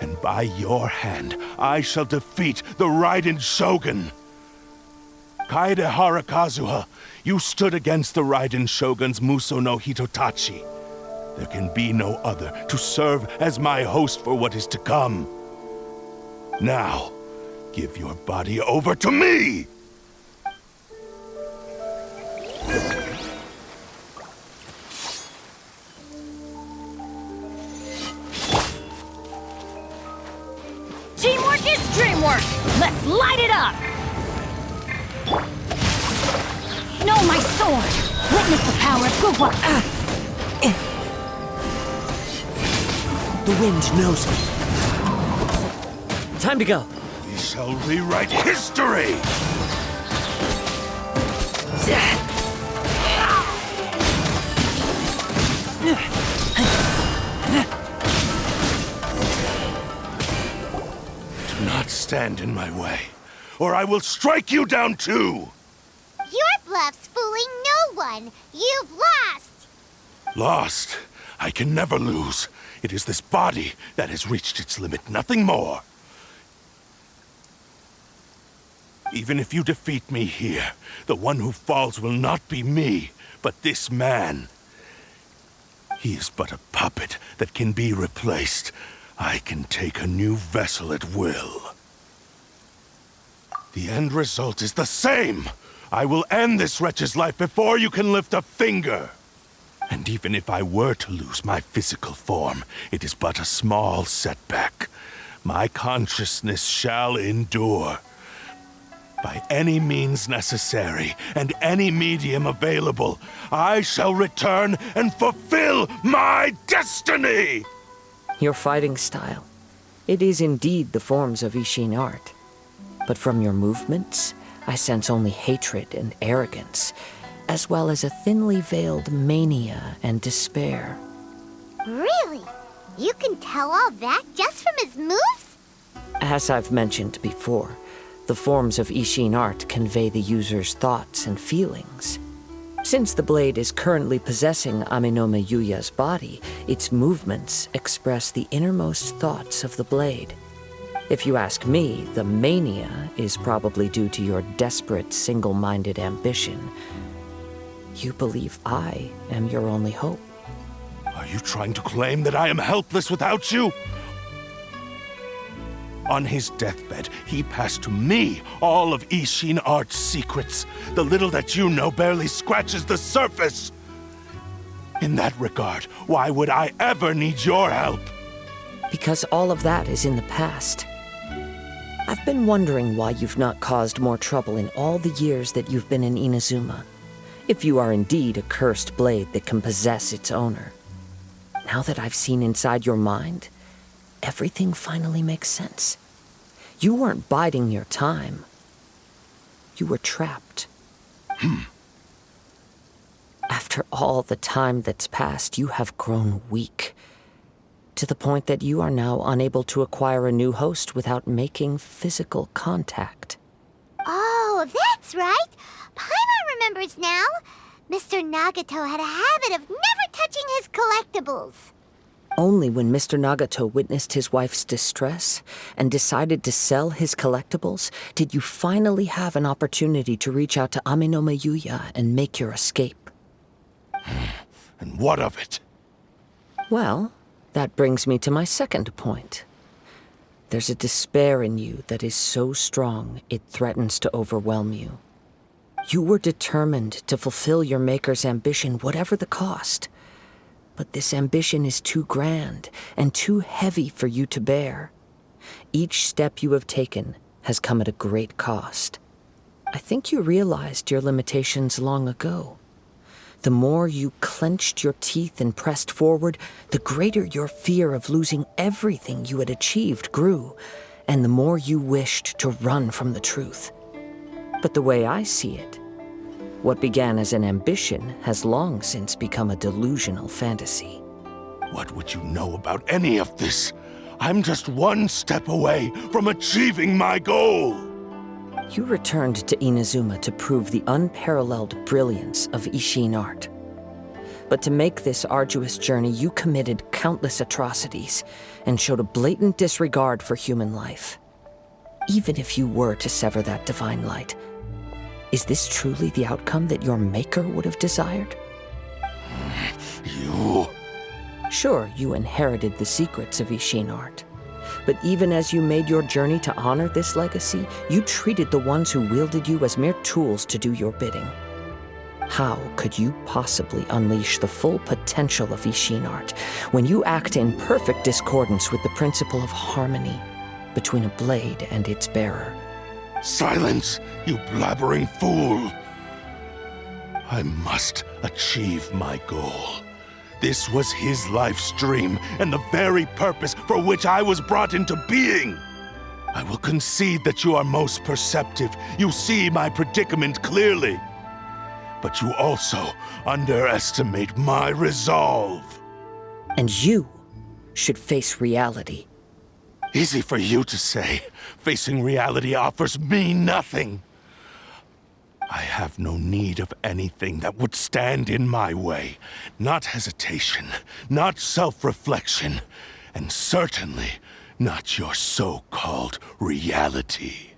and by your hand, I shall defeat the Raiden Shogun. Kaedehara Kazuha, you stood against the Raiden Shogun's Muso no Hitotachi. There can be no other to serve as my host for what is to come. Now, give your body over to me! Teamwork is dreamwork! Let's light it up! Know my sword! Witness the power of good work! The wind knows me. Time to go. We shall rewrite history! Do not stand in my way, or I will strike you down too! Your bluff's fooling no one. You've lost. Lost? I can never lose. It is this body that has reached its limit, nothing more. Even if you defeat me here, the one who falls will not be me, but this man. He is but a puppet that can be replaced. I can take a new vessel at will. The end result is the same! I will end this wretch's life before you can lift a finger! And even if I were to lose my physical form, it is but a small setback. My consciousness shall endure. By any means necessary and any medium available, I shall return and fulfill my destiny! Your fighting style. It is indeed the forms of Ishin art. But from your movements, I sense only hatred and arrogance, as well as a thinly veiled mania and despair. Really? You can tell all that just from his moves? As I've mentioned before, the forms of Ishin art convey the user's thoughts and feelings. Since the blade is currently possessing Aminome Yuya's body, its movements express the innermost thoughts of the blade. If you ask me, the mania is probably due to your desperate, single-minded ambition. You believe I am your only hope. Are you trying to claim that I am helpless without you? On his deathbed, he passed to me all of Ishin art's secrets. The little that you know barely scratches the surface. In that regard, why would I ever need your help? Because all of that is in the past. I've been wondering why you've not caused more trouble in all the years that you've been in Inazuma. If you are indeed a cursed blade that can possess its owner. Now that I've seen inside your mind, everything finally makes sense. You weren't biding your time. You were trapped. After all the time that's passed, you have grown weak. To the point that you are now unable to acquire a new host without making physical contact. Oh, that's right. Paimon remembers now. Mr. Nagato had a habit of never touching his collectibles. Only when Mr. Nagato witnessed his wife's distress and decided to sell his collectibles did you finally have an opportunity to reach out to Aminome Yuya and make your escape. And what of it? Well, that brings me to my second point. There's a despair in you that is so strong it threatens to overwhelm you. You were determined to fulfill your maker's ambition whatever the cost. But this ambition is too grand and too heavy for you to bear. Each step you have taken has come at a great cost. I think you realized your limitations long ago. The more you clenched your teeth and pressed forward, the greater your fear of losing everything you had achieved grew, and the more you wished to run from the truth. But the way I see it, what began as an ambition has long since become a delusional fantasy. What would you know about any of this? I'm just one step away from achieving my goal! You returned to Inazuma to prove the unparalleled brilliance of Ishin art. But to make this arduous journey, you committed countless atrocities and showed a blatant disregard for human life. Even if you were to sever that divine light, is this truly the outcome that your maker would have desired? You... Sure, you inherited the secrets of Ishin art. But even as you made your journey to honor this legacy, you treated the ones who wielded you as mere tools to do your bidding. How could you possibly unleash the full potential of Ishin art when you act in perfect discordance with the principle of harmony between a blade and its bearer? Silence, you blabbering fool! I must achieve my goal. This was his life's dream, and the very purpose for which I was brought into being. I will concede that you are most perceptive. You see my predicament clearly. But you also underestimate my resolve. And you should face reality. Easy for you to say. Facing reality offers me nothing. I have no need of anything that would stand in my way. Not hesitation, not self-reflection, and certainly not your so-called reality.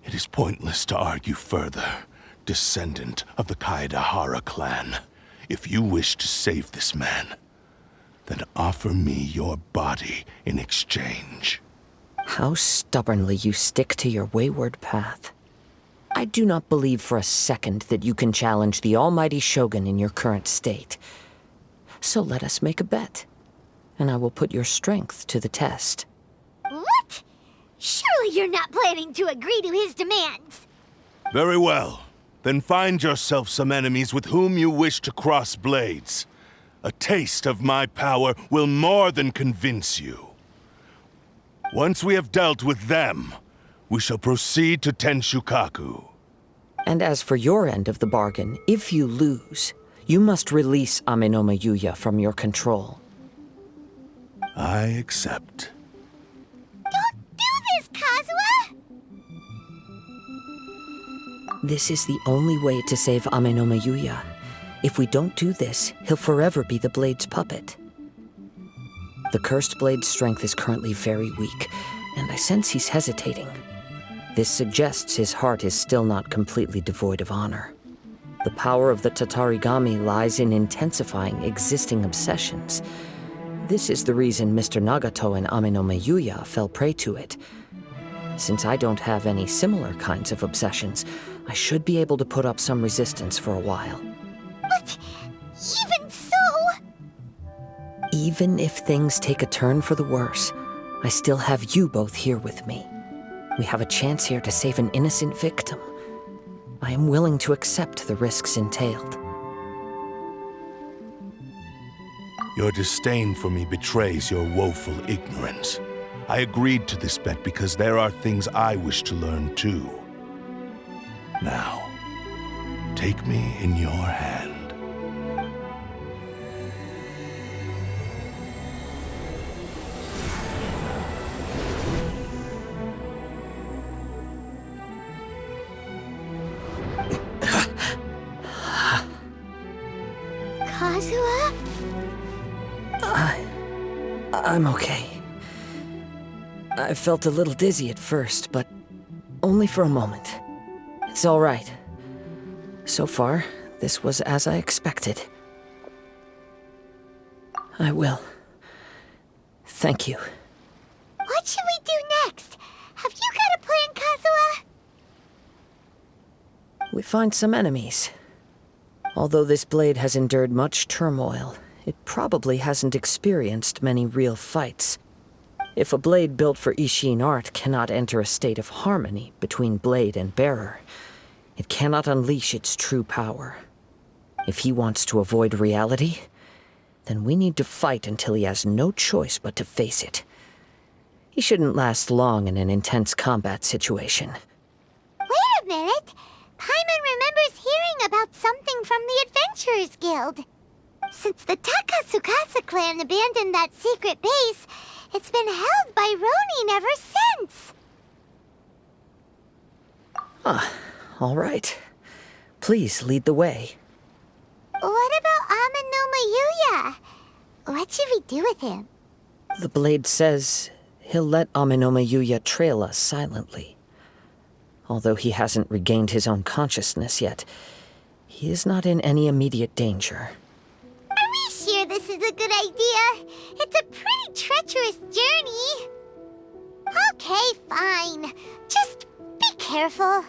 It is pointless to argue further, descendant of the Kaedehara clan. If you wish to save this man, then offer me your body in exchange. How stubbornly you stick to your wayward path. I do not believe for a second that you can challenge the almighty Shogun in your current state. So let us make a bet, and I will put your strength to the test. you're not planning to agree to his demands. Very well. Then find yourself some enemies with whom you wish to cross blades. A taste of my power will more than convince you. Once we have dealt with them, we shall proceed to Tenshukaku. And as for your end of the bargain, if you lose, you must release Amenoma Yuya from your control. I accept. Don't do this, Kazuha! This is the only way to save Amenoma Yuya. If we don't do this, he'll forever be the Blade's puppet. The Cursed Blade's strength is currently very weak, and I sense he's hesitating. This suggests his heart is still not completely devoid of honor. The power of the Tatarigami lies in intensifying existing obsessions. This is the reason Mr. Nagato and Amenoma Yuya fell prey to it. Since I don't have any similar kinds of obsessions, I should be able to put up some resistance for a while. But even so... Even if things take a turn for the worse, I still have you both here with me. We have a chance here to save an innocent victim. I am willing to accept the risks entailed. Your disdain for me betrays your woeful ignorance. I agreed to this bet because there are things I wish to learn too. Now, take me in your hand. Kazuha? I'm okay. I felt a little dizzy at first, but only for a moment. It's all right. So far, this was as I expected. I will. Thank you. What should we do next? Have you got a plan, Kazuha? We find some enemies. Although this blade has endured much turmoil, it probably hasn't experienced many real fights. If a blade built for Ishin art cannot enter a state of harmony between blade and bearer, it cannot unleash its true power. If he wants to avoid reality, then we need to fight until he has no choice but to face it. He shouldn't last long in an intense combat situation. Wait a minute! Paimon remembers hearing about something from the Adventurers Guild. Since the Takasukasa clan abandoned that secret base, it's been held by Ronin ever since. All right. Please lead the way. What about Amenoma Yuya? What should we do with him? The blade says he'll let Amenoma Yuya trail us silently. Although he hasn't regained his own consciousness yet, he is not in any immediate danger. Are we sure this is a good idea? It's a pretty treacherous journey. Okay, fine. Just be careful.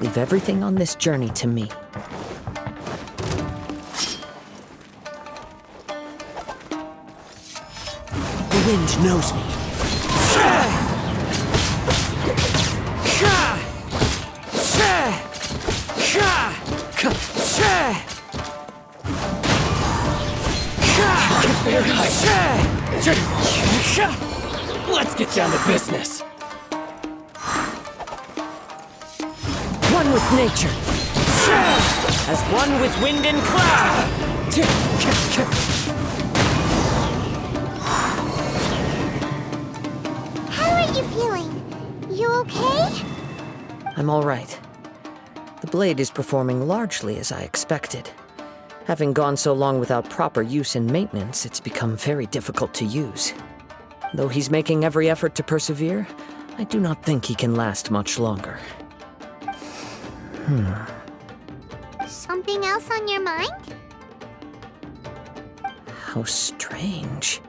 Leave everything on this journey to me. The wind knows me. Very high. Let's get down to business. One with nature. As one with wind and cloud. How are you feeling? You okay? I'm all right. The blade is performing largely as I expected. Having gone so long without proper use and maintenance, it's become very difficult to use. Though he's making every effort to persevere, I do not think he can last much longer. Something else on your mind? How strange.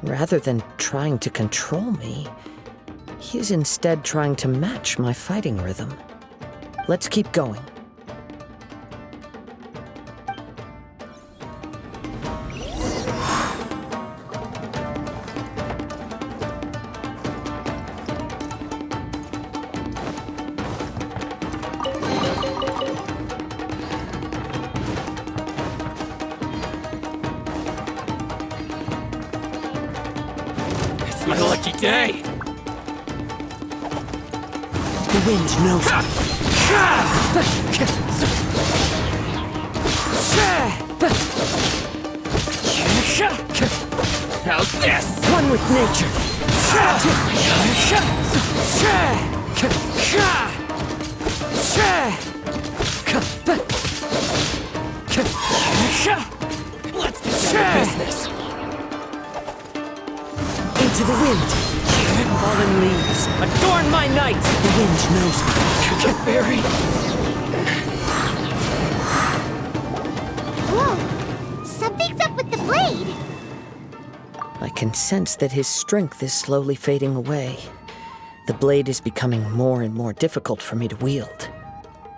Rather than trying to control me, he is instead trying to match my fighting rhythm. Let's keep going. It's my lucky day. The wind knows me. How's this? One with nature. Let's get down to business. Into the wind. Fallen leaves, adorn my night. The wind knows me. Get buried. Whoa! Something's up with the blade! I can sense that his strength is slowly fading away. The blade is becoming more and more difficult for me to wield.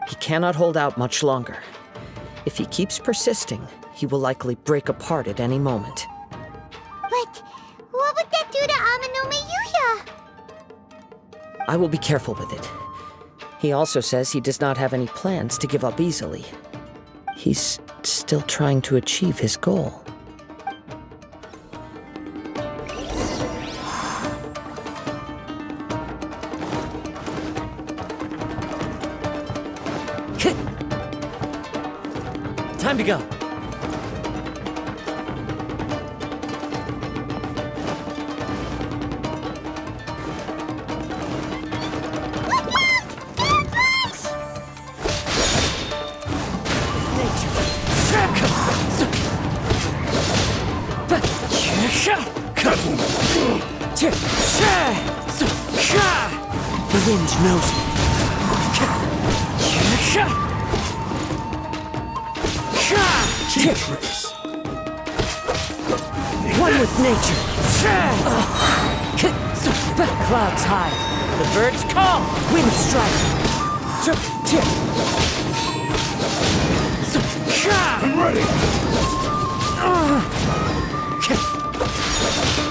He cannot hold out much longer. If he keeps persisting, he will likely break apart at any moment. But what would that do to Amano Mayuya? I will be careful with it. He also says he does not have any plans to give up easily. He's still trying to achieve his goal. Time to go. The wind knows me. One with nature. Clouds high. The birds call. Wind strike. I'm ready!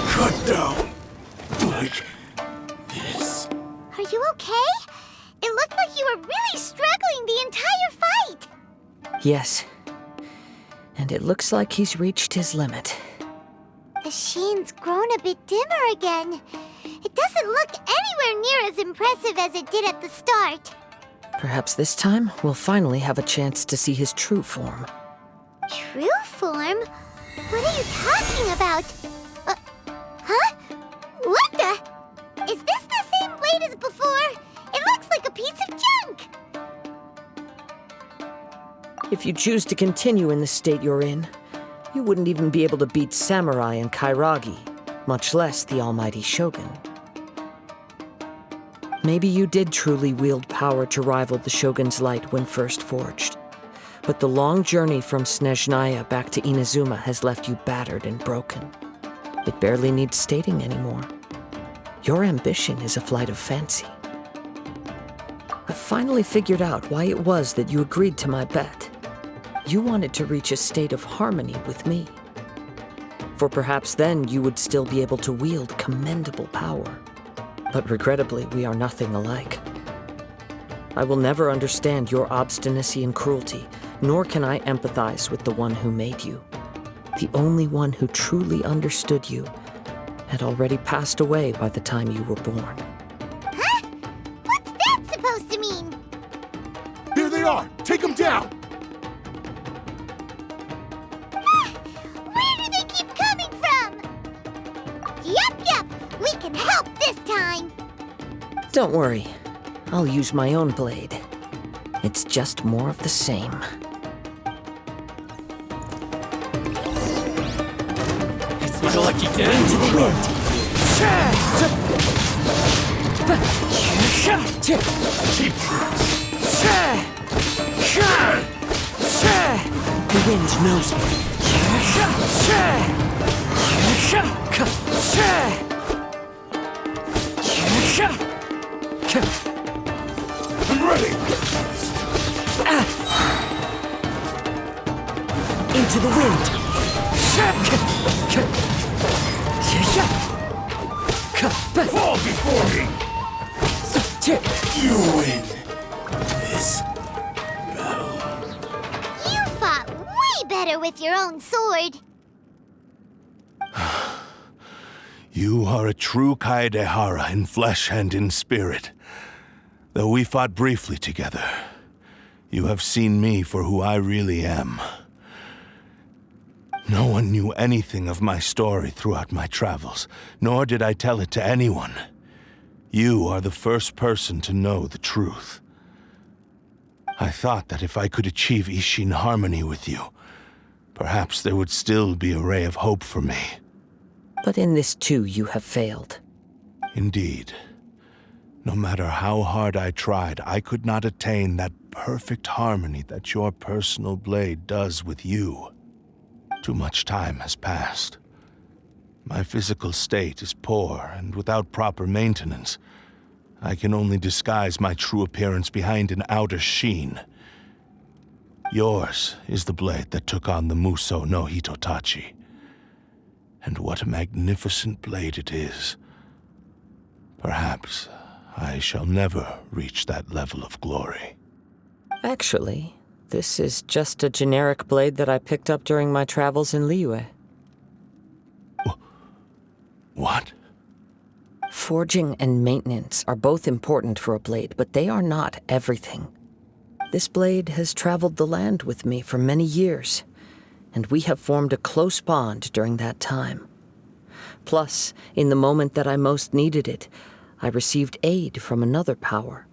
Cut down. Like this. Are you okay? It looked like you were really struggling the entire fight! Yes. And it looks like he's reached his limit. The sheen's grown a bit dimmer again. It doesn't look anywhere near as impressive as it did at the start. Perhaps this time, we'll finally have a chance to see his true form. True form? What are you talking about? Huh? What the? Is this the same blade as before? It looks like a piece of junk! If you choose to continue in the state you're in, you wouldn't even be able to beat Samurai and Kairagi, much less the almighty Shogun. Maybe you did truly wield power to rival the Shogun's light when first forged. But the long journey from Snezhnaya back to Inazuma has left you battered and broken. It barely needs stating anymore. Your ambition is a flight of fancy. I finally figured out why it was that you agreed to my bet. You wanted to reach a state of harmony with me. For perhaps then you would still be able to wield commendable power. But regrettably, we are nothing alike. I will never understand your obstinacy and cruelty, nor can I empathize with the one who made you. The only one who truly understood you had already passed away by the time you were born. Huh? What's that supposed to mean? Here they are! Take them down! Where do they keep coming from? Yup, we can help this time. Don't worry, I'll use my own blade. It's just more of the same. It's my lucky day. Into the wind. The wind knows me. I'm ready! Into the wind. Fall before me! You win this battle. You fought way better with your own sword. You are a true Kaedehara in flesh and in spirit. Though we fought briefly together, you have seen me for who I really am. No one knew anything of my story throughout my travels, nor did I tell it to anyone. You are the first person to know the truth. I thought that if I could achieve Ishin harmony with you, perhaps there would still be a ray of hope for me. But in this too, you have failed. Indeed. No matter how hard I tried, I could not attain that perfect harmony that your personal blade does with you. Too much time has passed. My physical state is poor, and without proper maintenance, I can only disguise my true appearance behind an outer sheen. Yours is the blade that took on the Muso no Hitotachi. And what a magnificent blade it is. Perhaps I shall never reach that level of glory. Actually, this is just a generic blade that I picked up during my travels in Liyue. What? Forging and maintenance are both important for a blade, but they are not everything. This blade has traveled the land with me for many years, and we have formed a close bond during that time. Plus, in the moment that I most needed it, I received aid from another power.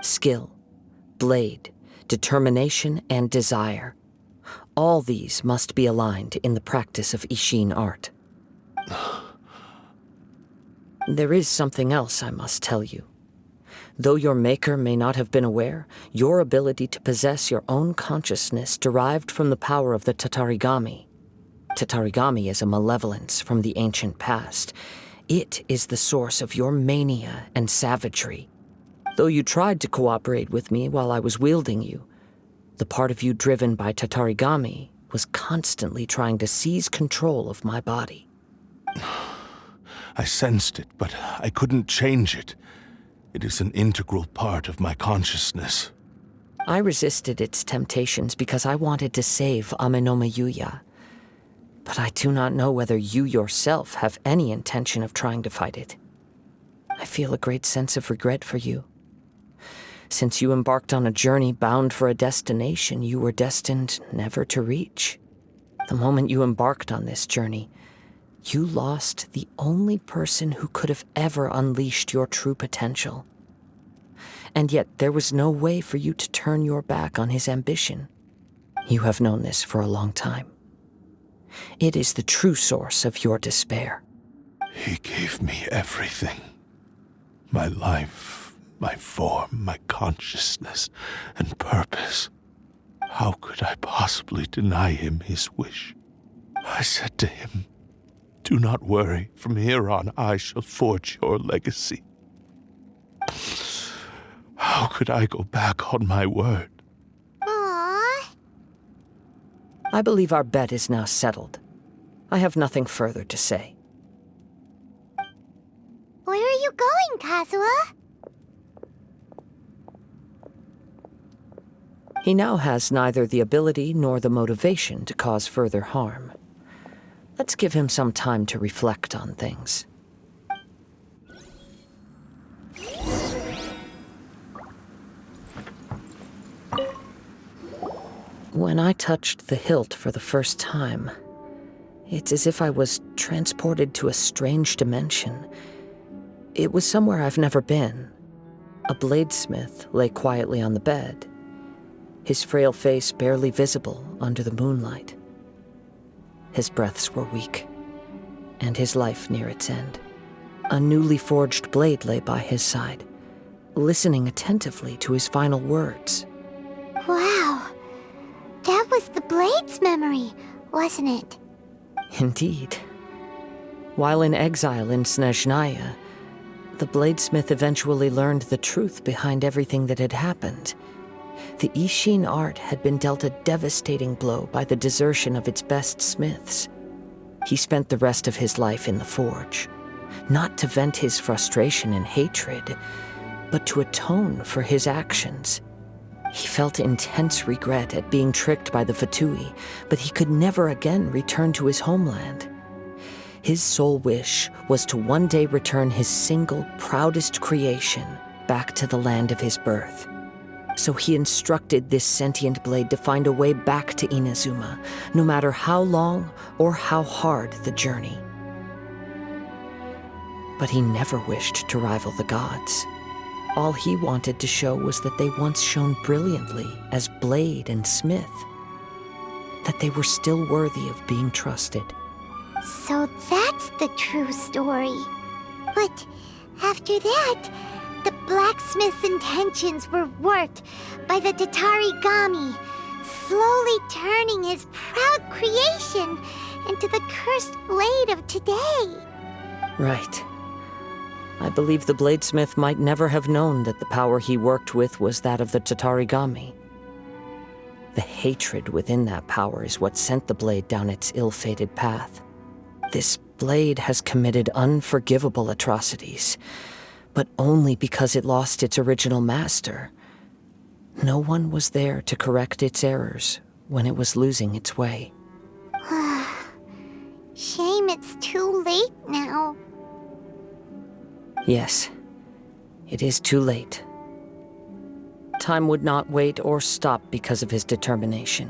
Skill, blade, determination, and desire. All these must be aligned in the practice of Ishin art. There is something else I must tell you. Though your maker may not have been aware, your ability to possess your own consciousness derived from the power of the Tatarigami. Tatarigami is a malevolence from the ancient past. It is the source of your mania and savagery. Though you tried to cooperate with me while I was wielding you, the part of you driven by Tatarigami was constantly trying to seize control of my body. I sensed it, but I couldn't change it. It is an integral part of my consciousness. I resisted its temptations because I wanted to save Amenoma Yuya. But I do not know whether you yourself have any intention of trying to fight it. I feel a great sense of regret for you. Since you embarked on a journey bound for a destination you were destined never to reach. The moment you embarked on this journey, you lost the only person who could have ever unleashed your true potential. And yet there was no way for you to turn your back on his ambition. You have known this for a long time. It is the true source of your despair. He gave me everything. My life, my form, my consciousness, and purpose. How could I possibly deny him his wish? I said to him, "Do not worry, from here on I shall forge your legacy." How How could I go back on my word? Aww. I believe our bet is now settled. I have nothing further to say. Where are you going, Kazuha? He now has neither the ability nor the motivation to cause further harm. Let's give him some time to reflect on things. When I touched the hilt for the first time, it's as if I was transported to a strange dimension. It was somewhere I've never been. A bladesmith lay quietly on the bed, his frail face barely visible under the moonlight. His breaths were weak, and his life near its end. A newly forged blade lay by his side, listening attentively to his final words. Wow. That was the Blade's memory, wasn't it? Indeed. While in exile in Snezhnaya, the bladesmith eventually learned the truth behind everything that had happened. The Ishin art had been dealt a devastating blow by the desertion of its best smiths. He spent the rest of his life in the forge, not to vent his frustration and hatred, but to atone for his actions. He felt intense regret at being tricked by the Fatui, but he could never again return to his homeland. His sole wish was to one day return his single, proudest creation back to the land of his birth. So he instructed this sentient blade to find a way back to Inazuma, no matter how long or how hard the journey. But he never wished to rival the gods. All he wanted to show was that they once shone brilliantly as blade and smith, that they were still worthy of being trusted. So that's the true story. But after that, the blacksmith's intentions were warped by the Tatarigami, slowly turning his proud creation into the cursed blade of today. Right. I believe the bladesmith might never have known that the power he worked with was that of the Tatarigami. The hatred within that power is what sent the blade down its ill-fated path. This blade has committed unforgivable atrocities, but only because it lost its original master. No one was there to correct its errors when it was losing its way. Shame it's too late now. Yes, it is too late. Time would not wait or stop because of his determination.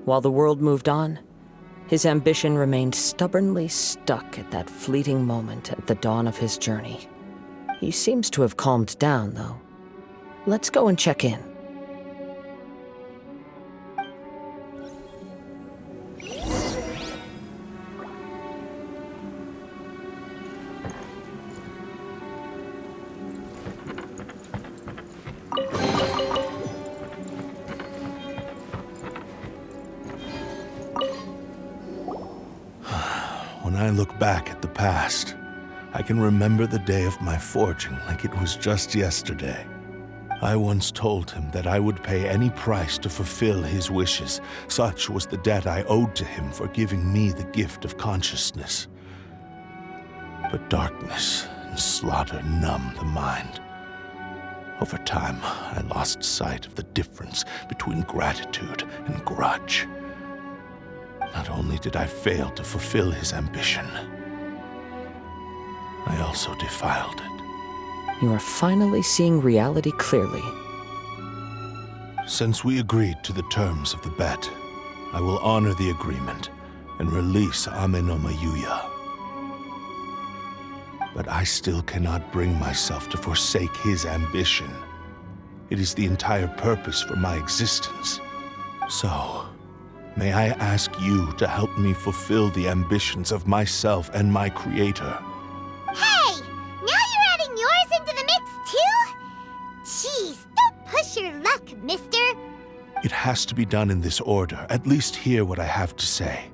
While the world moved on, his ambition remained stubbornly stuck at that fleeting moment at the dawn of his journey. He seems to have calmed down, though. Let's go and check in. When I look back at the past, I can remember the day of my forging like it was just yesterday. I once told him that I would pay any price to fulfill his wishes. Such was the debt I owed to him for giving me the gift of consciousness. But darkness and slaughter numb the mind. Over time, I lost sight of the difference between gratitude and grudge. Not only did I fail to fulfill his ambition, I also defiled it. You are finally seeing reality clearly. Since we agreed to the terms of the bet, I will honor the agreement and release Ame no Mayuya. But I still cannot bring myself to forsake his ambition. It is the entire purpose for my existence. So, may I ask you to help me fulfill the ambitions of myself and my creator? Hey! Now you're adding yours into the mix, too? Jeez, don't push your luck, mister. It has to be done in this order. At least hear what I have to say.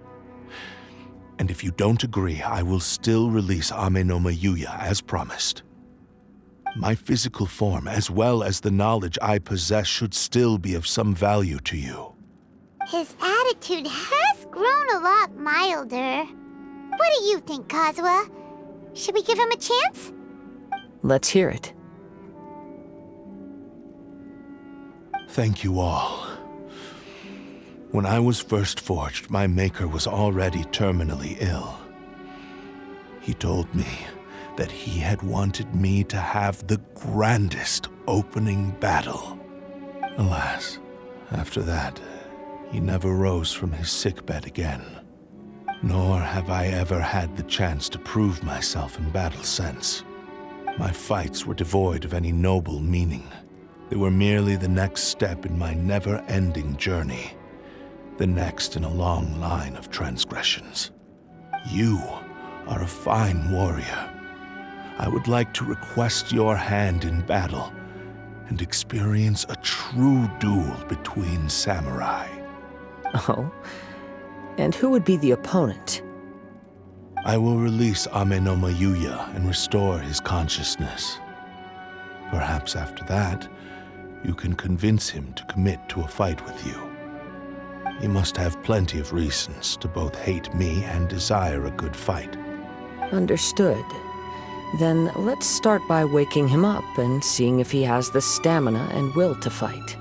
And if you don't agree, I will still release Ame no Mayuya as promised. My physical form, as well as the knowledge I possess, should still be of some value to you. His attitude has grown a lot milder. What do you think, Kazuha? Should we give him a chance? Let's hear it. Thank you all. When I was first forged, my maker was already terminally ill. He told me that he had wanted me to have the grandest opening battle. Alas, after that, he never rose from his sickbed again. Nor have I ever had the chance to prove myself in battle since. My fights were devoid of any noble meaning. They were merely the next step in my never-ending journey. The next in a long line of transgressions. You are a fine warrior. I would like to request your hand in battle and experience a true duel between samurai. Oh? And who would be the opponent? I will release Amenoma Yuya and restore his consciousness. Perhaps after that, you can convince him to commit to a fight with you. He must have plenty of reasons to both hate me and desire a good fight. Understood. Then let's start by waking him up and seeing if he has the stamina and will to fight.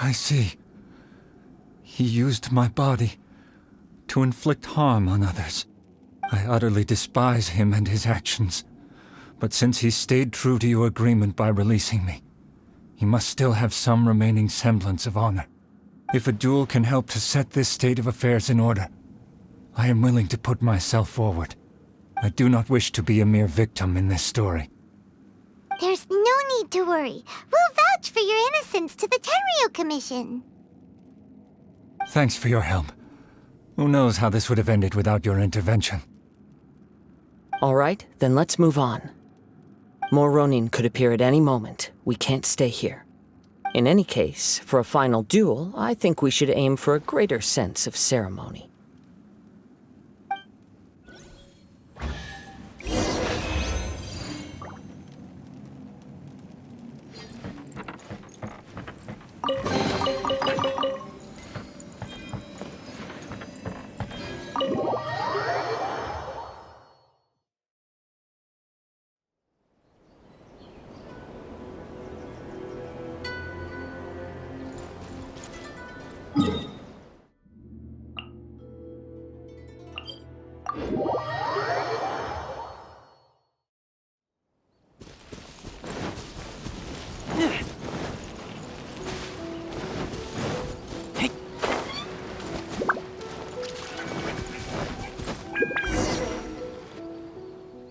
I see. He used my body to inflict harm on others. I utterly despise him and his actions. But since he stayed true to your agreement by releasing me, he must still have some remaining semblance of honor. If a duel can help to set this state of affairs in order, I am willing to put myself forward. I do not wish to be a mere victim in this story. There's no need to worry. We'll vouch for your innocence to the Tenryu Commission. Thanks for your help. Who knows how this would have ended without your intervention? All right, then let's move on. More Ronin could appear at any moment. We can't stay here. In any case, for a final duel, I think we should aim for a greater sense of ceremony.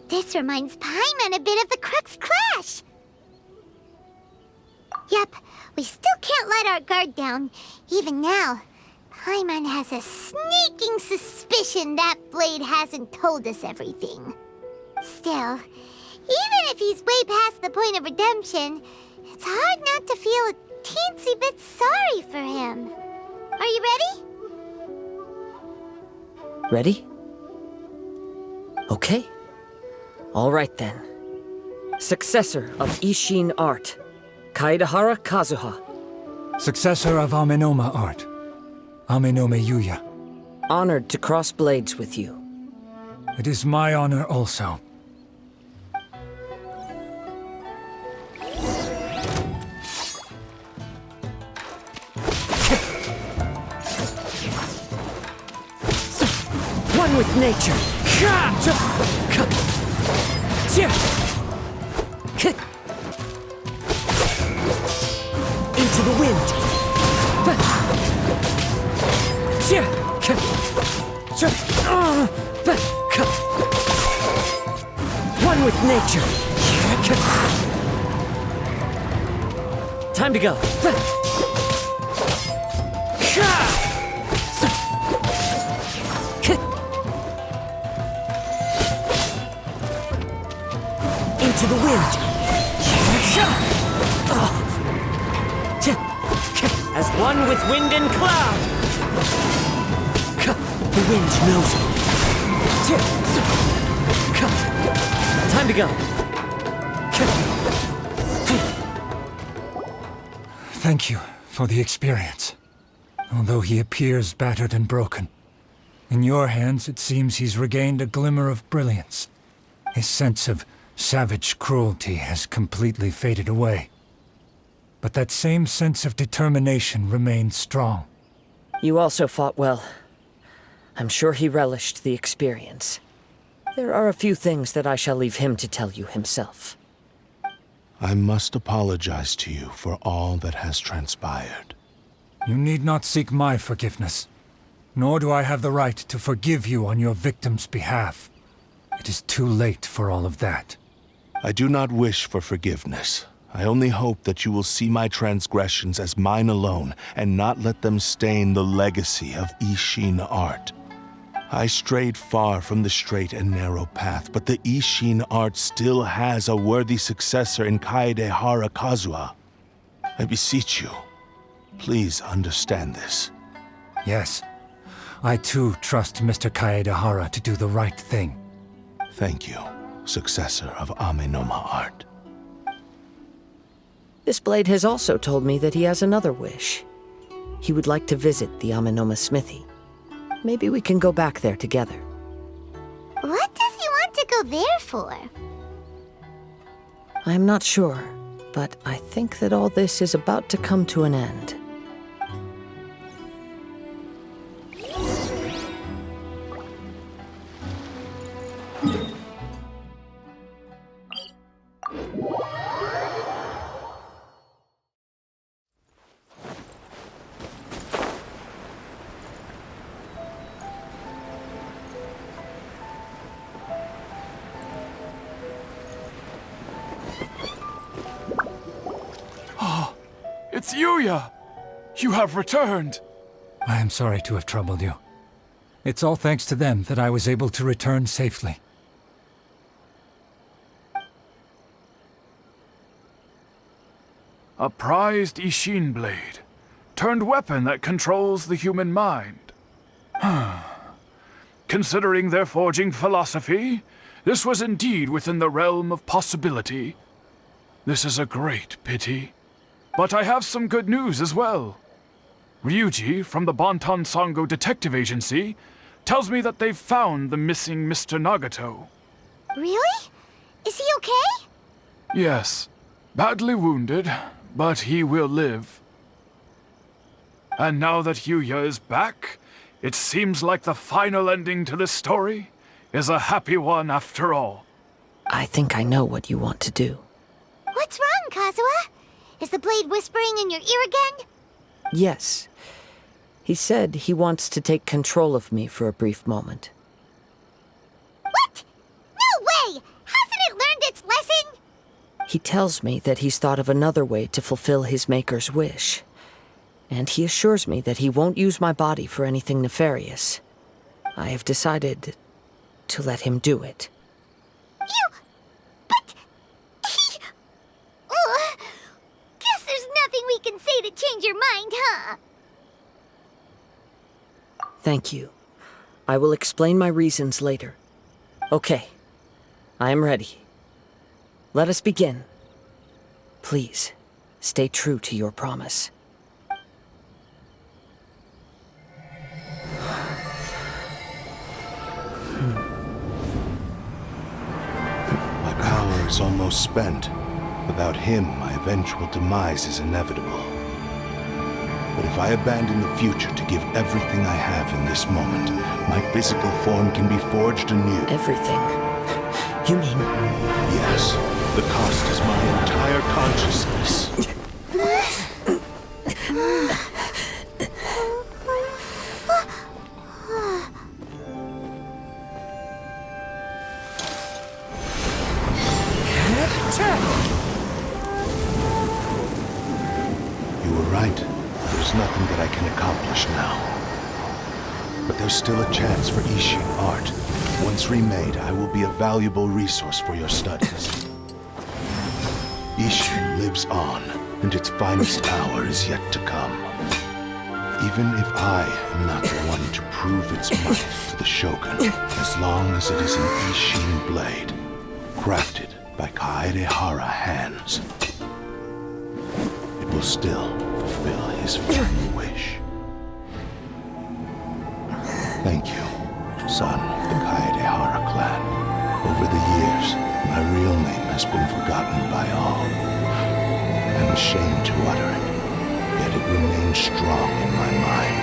This reminds Paimon a bit of the Crux Clash. Yep, we still can't let our guard down. Even now, Paimon has a sneaking suspicion that Blade hasn't told us everything. Still, even if he's way past the point of redemption, it's hard not to feel a teensy bit sorry for him. Are you ready? Ready? Okay. All right then. Successor of Ishin art, Kaedehara Kazuha. Successor of Amenoma art, Amenoma Yuya. Honored to cross blades with you. It is my honor also. One with nature. Into the wind. One with nature. Time to go. Into the wind. As one with wind and cloud. The wind knows me. Time to go. Thank you for the experience. Although he appears battered and broken, in your hands it seems he's regained a glimmer of brilliance. His sense of savage cruelty has completely faded away. But that same sense of determination remains strong. You also fought well. I'm sure he relished the experience. There are a few things that I shall leave him to tell you himself. I must apologize to you for all that has transpired. You need not seek my forgiveness, nor do I have the right to forgive you on your victim's behalf. It is too late for all of that. I do not wish for forgiveness. I only hope that you will see my transgressions as mine alone and not let them stain the legacy of Ishin art. I strayed far from the straight and narrow path, but the Ishin art still has a worthy successor in Kaedehara Kazuha. I beseech you, please understand this. Yes, I too trust Mr. Kaedehara to do the right thing. Thank you, successor of Amenoma art. This blade has also told me that he has another wish. He would like to visit the Amenoma smithy. Maybe we can go back there together. What does he want to go there for? I'm not sure, but I think that all this is about to come to an end. It's Yuya! You have returned! I am sorry to have troubled you. It's all thanks to them that I was able to return safely. A prized Ishin blade, turned weapon that controls the human mind. Considering their forging philosophy, this was indeed within the realm of possibility. This is a great pity. But I have some good news as well. Ryuji, from the Bonton Sango Detective Agency, tells me that they've found the missing Mr. Nagato. Really? Is he okay? Yes, badly wounded, but he will live. And now that Yuya is back, it seems like the final ending to this story is a happy one after all. I think I know what you want to do. What's wrong, Kazuha? Is the blade whispering in your ear again? Yes. He said he wants to take control of me for a brief moment. What? No way! Hasn't it learned its lesson? He tells me that he's thought of another way to fulfill his maker's wish. And he assures me that he won't use my body for anything nefarious. I have decided to let him do it. But... Guess there's nothing we can say to change your mind, huh? Thank you. I will explain my reasons later. Okay. I am ready. Let us begin. Please, stay true to your promise. My power is almost spent. Without him, my eventual demise is inevitable. But if I abandon the future to give everything I have in this moment, my physical form can be forged anew. Everything? You mean... Yes. The cost is my entire consciousness. You were right. There's nothing that I can accomplish now. But there's still a chance for Ishin art. Once remade, I will be a valuable resource for your studies. Ishin lives on, and its finest hour is yet to come. Even if I am not the one to prove its might to the Shogun, as long as it is an Ishin blade, crafted by Kaedehara hands, it will still fulfill his final wish. Thank you, son of the Kaedehara clan. Over the years, my real name has been forgotten by all. I'm ashamed to utter it, yet it remains strong in my mind.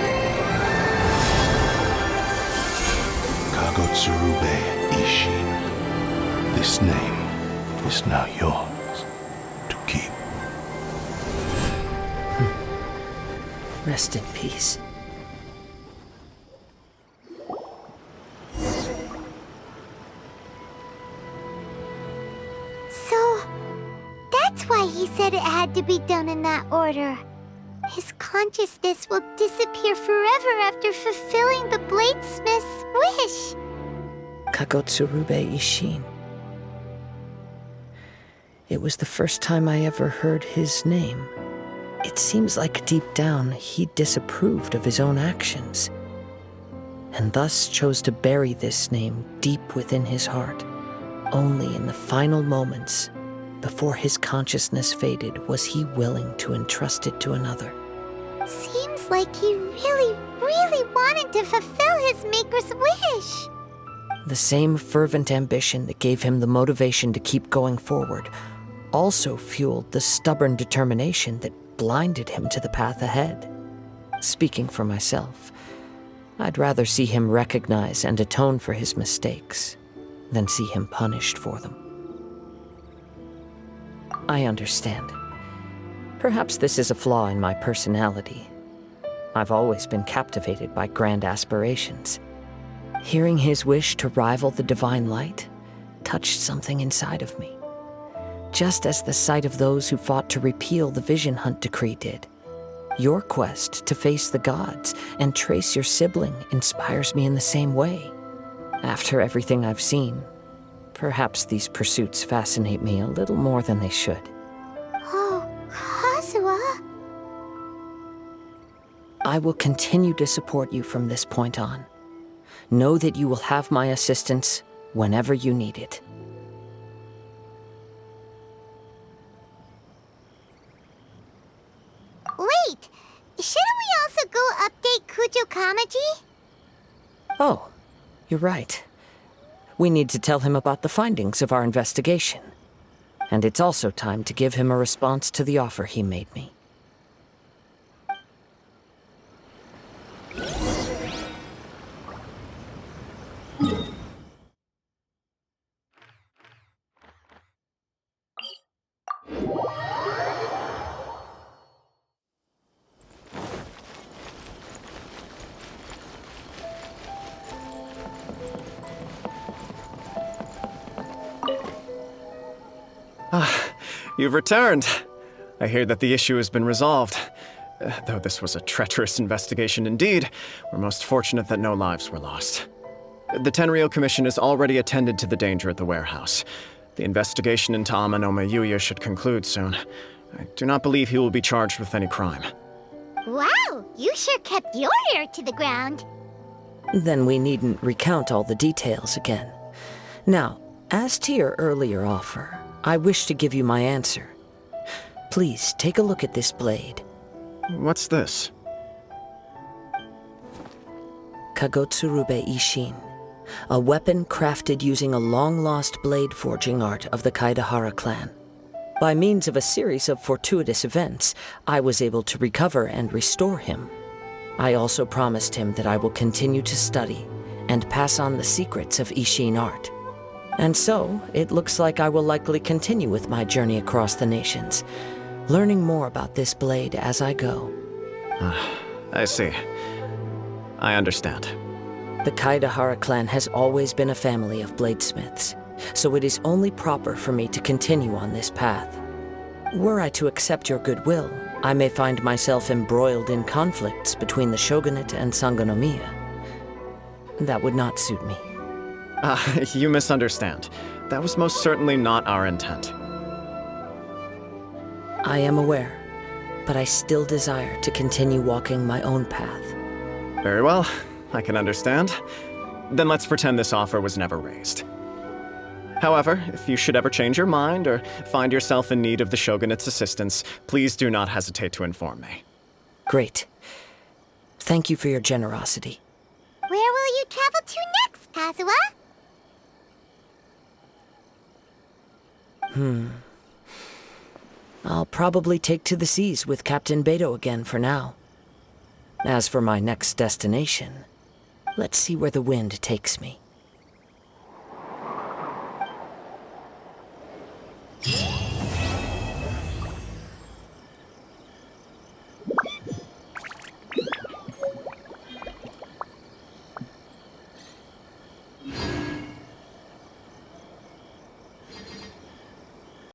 Kagotsurube Ishin. This name is now yours to keep. Rest in peace. So, that's why he said it had to be done in that order. His consciousness will disappear forever after fulfilling the bladesmith's wish. Kagotsurube Ishin. It was the first time I ever heard his name. It seems like deep down he disapproved of his own actions, and thus chose to bury this name deep within his heart. Only in the final moments, before his consciousness faded, was he willing to entrust it to another. Seems like he really, really wanted to fulfill his maker's wish. The same fervent ambition that gave him the motivation to keep going forward also fueled the stubborn determination that blinded him to the path ahead. Speaking for myself, I'd rather see him recognize and atone for his mistakes than see him punished for them. I understand. Perhaps this is a flaw in my personality. I've always been captivated by grand aspirations. Hearing his wish to rival the divine light touched something inside of me, just as the sight of those who fought to repeal the Vision Hunt decree did. Your quest to face the gods and trace your sibling inspires me in the same way. After everything I've seen, perhaps these pursuits fascinate me a little more than they should. Oh, Kazuha. I will continue to support you from this point on. Know that you will have my assistance whenever you need it. Wait, shouldn't we also go update Kujo Kamaji? Oh, you're right. We need to tell him about the findings of our investigation. And it's also time to give him a response to the offer he made me. You've returned. I hear that the issue has been resolved. Though this was a treacherous investigation indeed, we're most fortunate that no lives were lost. The Tenryou Commission has already attended to the danger at the warehouse. The investigation into Amanome Yuya should conclude soon. I do not believe he will be charged with any crime. Wow, you sure kept your ear to the ground. Then we needn't recount all the details again. Now, as to your earlier offer, I wish to give you my answer. Please take a look at this blade. What's this? Kagotsurube Ishin, a weapon crafted using a long-lost blade forging art of the Kaedehara clan. By means of a series of fortuitous events, I was able to recover and restore him. I also promised him that I will continue to study and pass on the secrets of Ishin art. And so, it looks like I will likely continue with my journey across the nations, learning more about this blade as I go. I see. I understand. The Kaedehara clan has always been a family of bladesmiths, so it is only proper for me to continue on this path. Were I to accept your goodwill, I may find myself embroiled in conflicts between the shogunate and Sangonomiya. That would not suit me. You misunderstand. That was most certainly not our intent. I am aware. but I still desire to continue walking my own path. Very well, I can understand. Then let's pretend this offer was never raised. However, if you should ever change your mind or find yourself in need of the Shogunate's assistance, please do not hesitate to inform me. Great. Thank you for your generosity. Where will you travel to next, Kazuha? I'll probably take to the seas with Captain Beto again for now. As for my next destination, let's see where the wind takes me.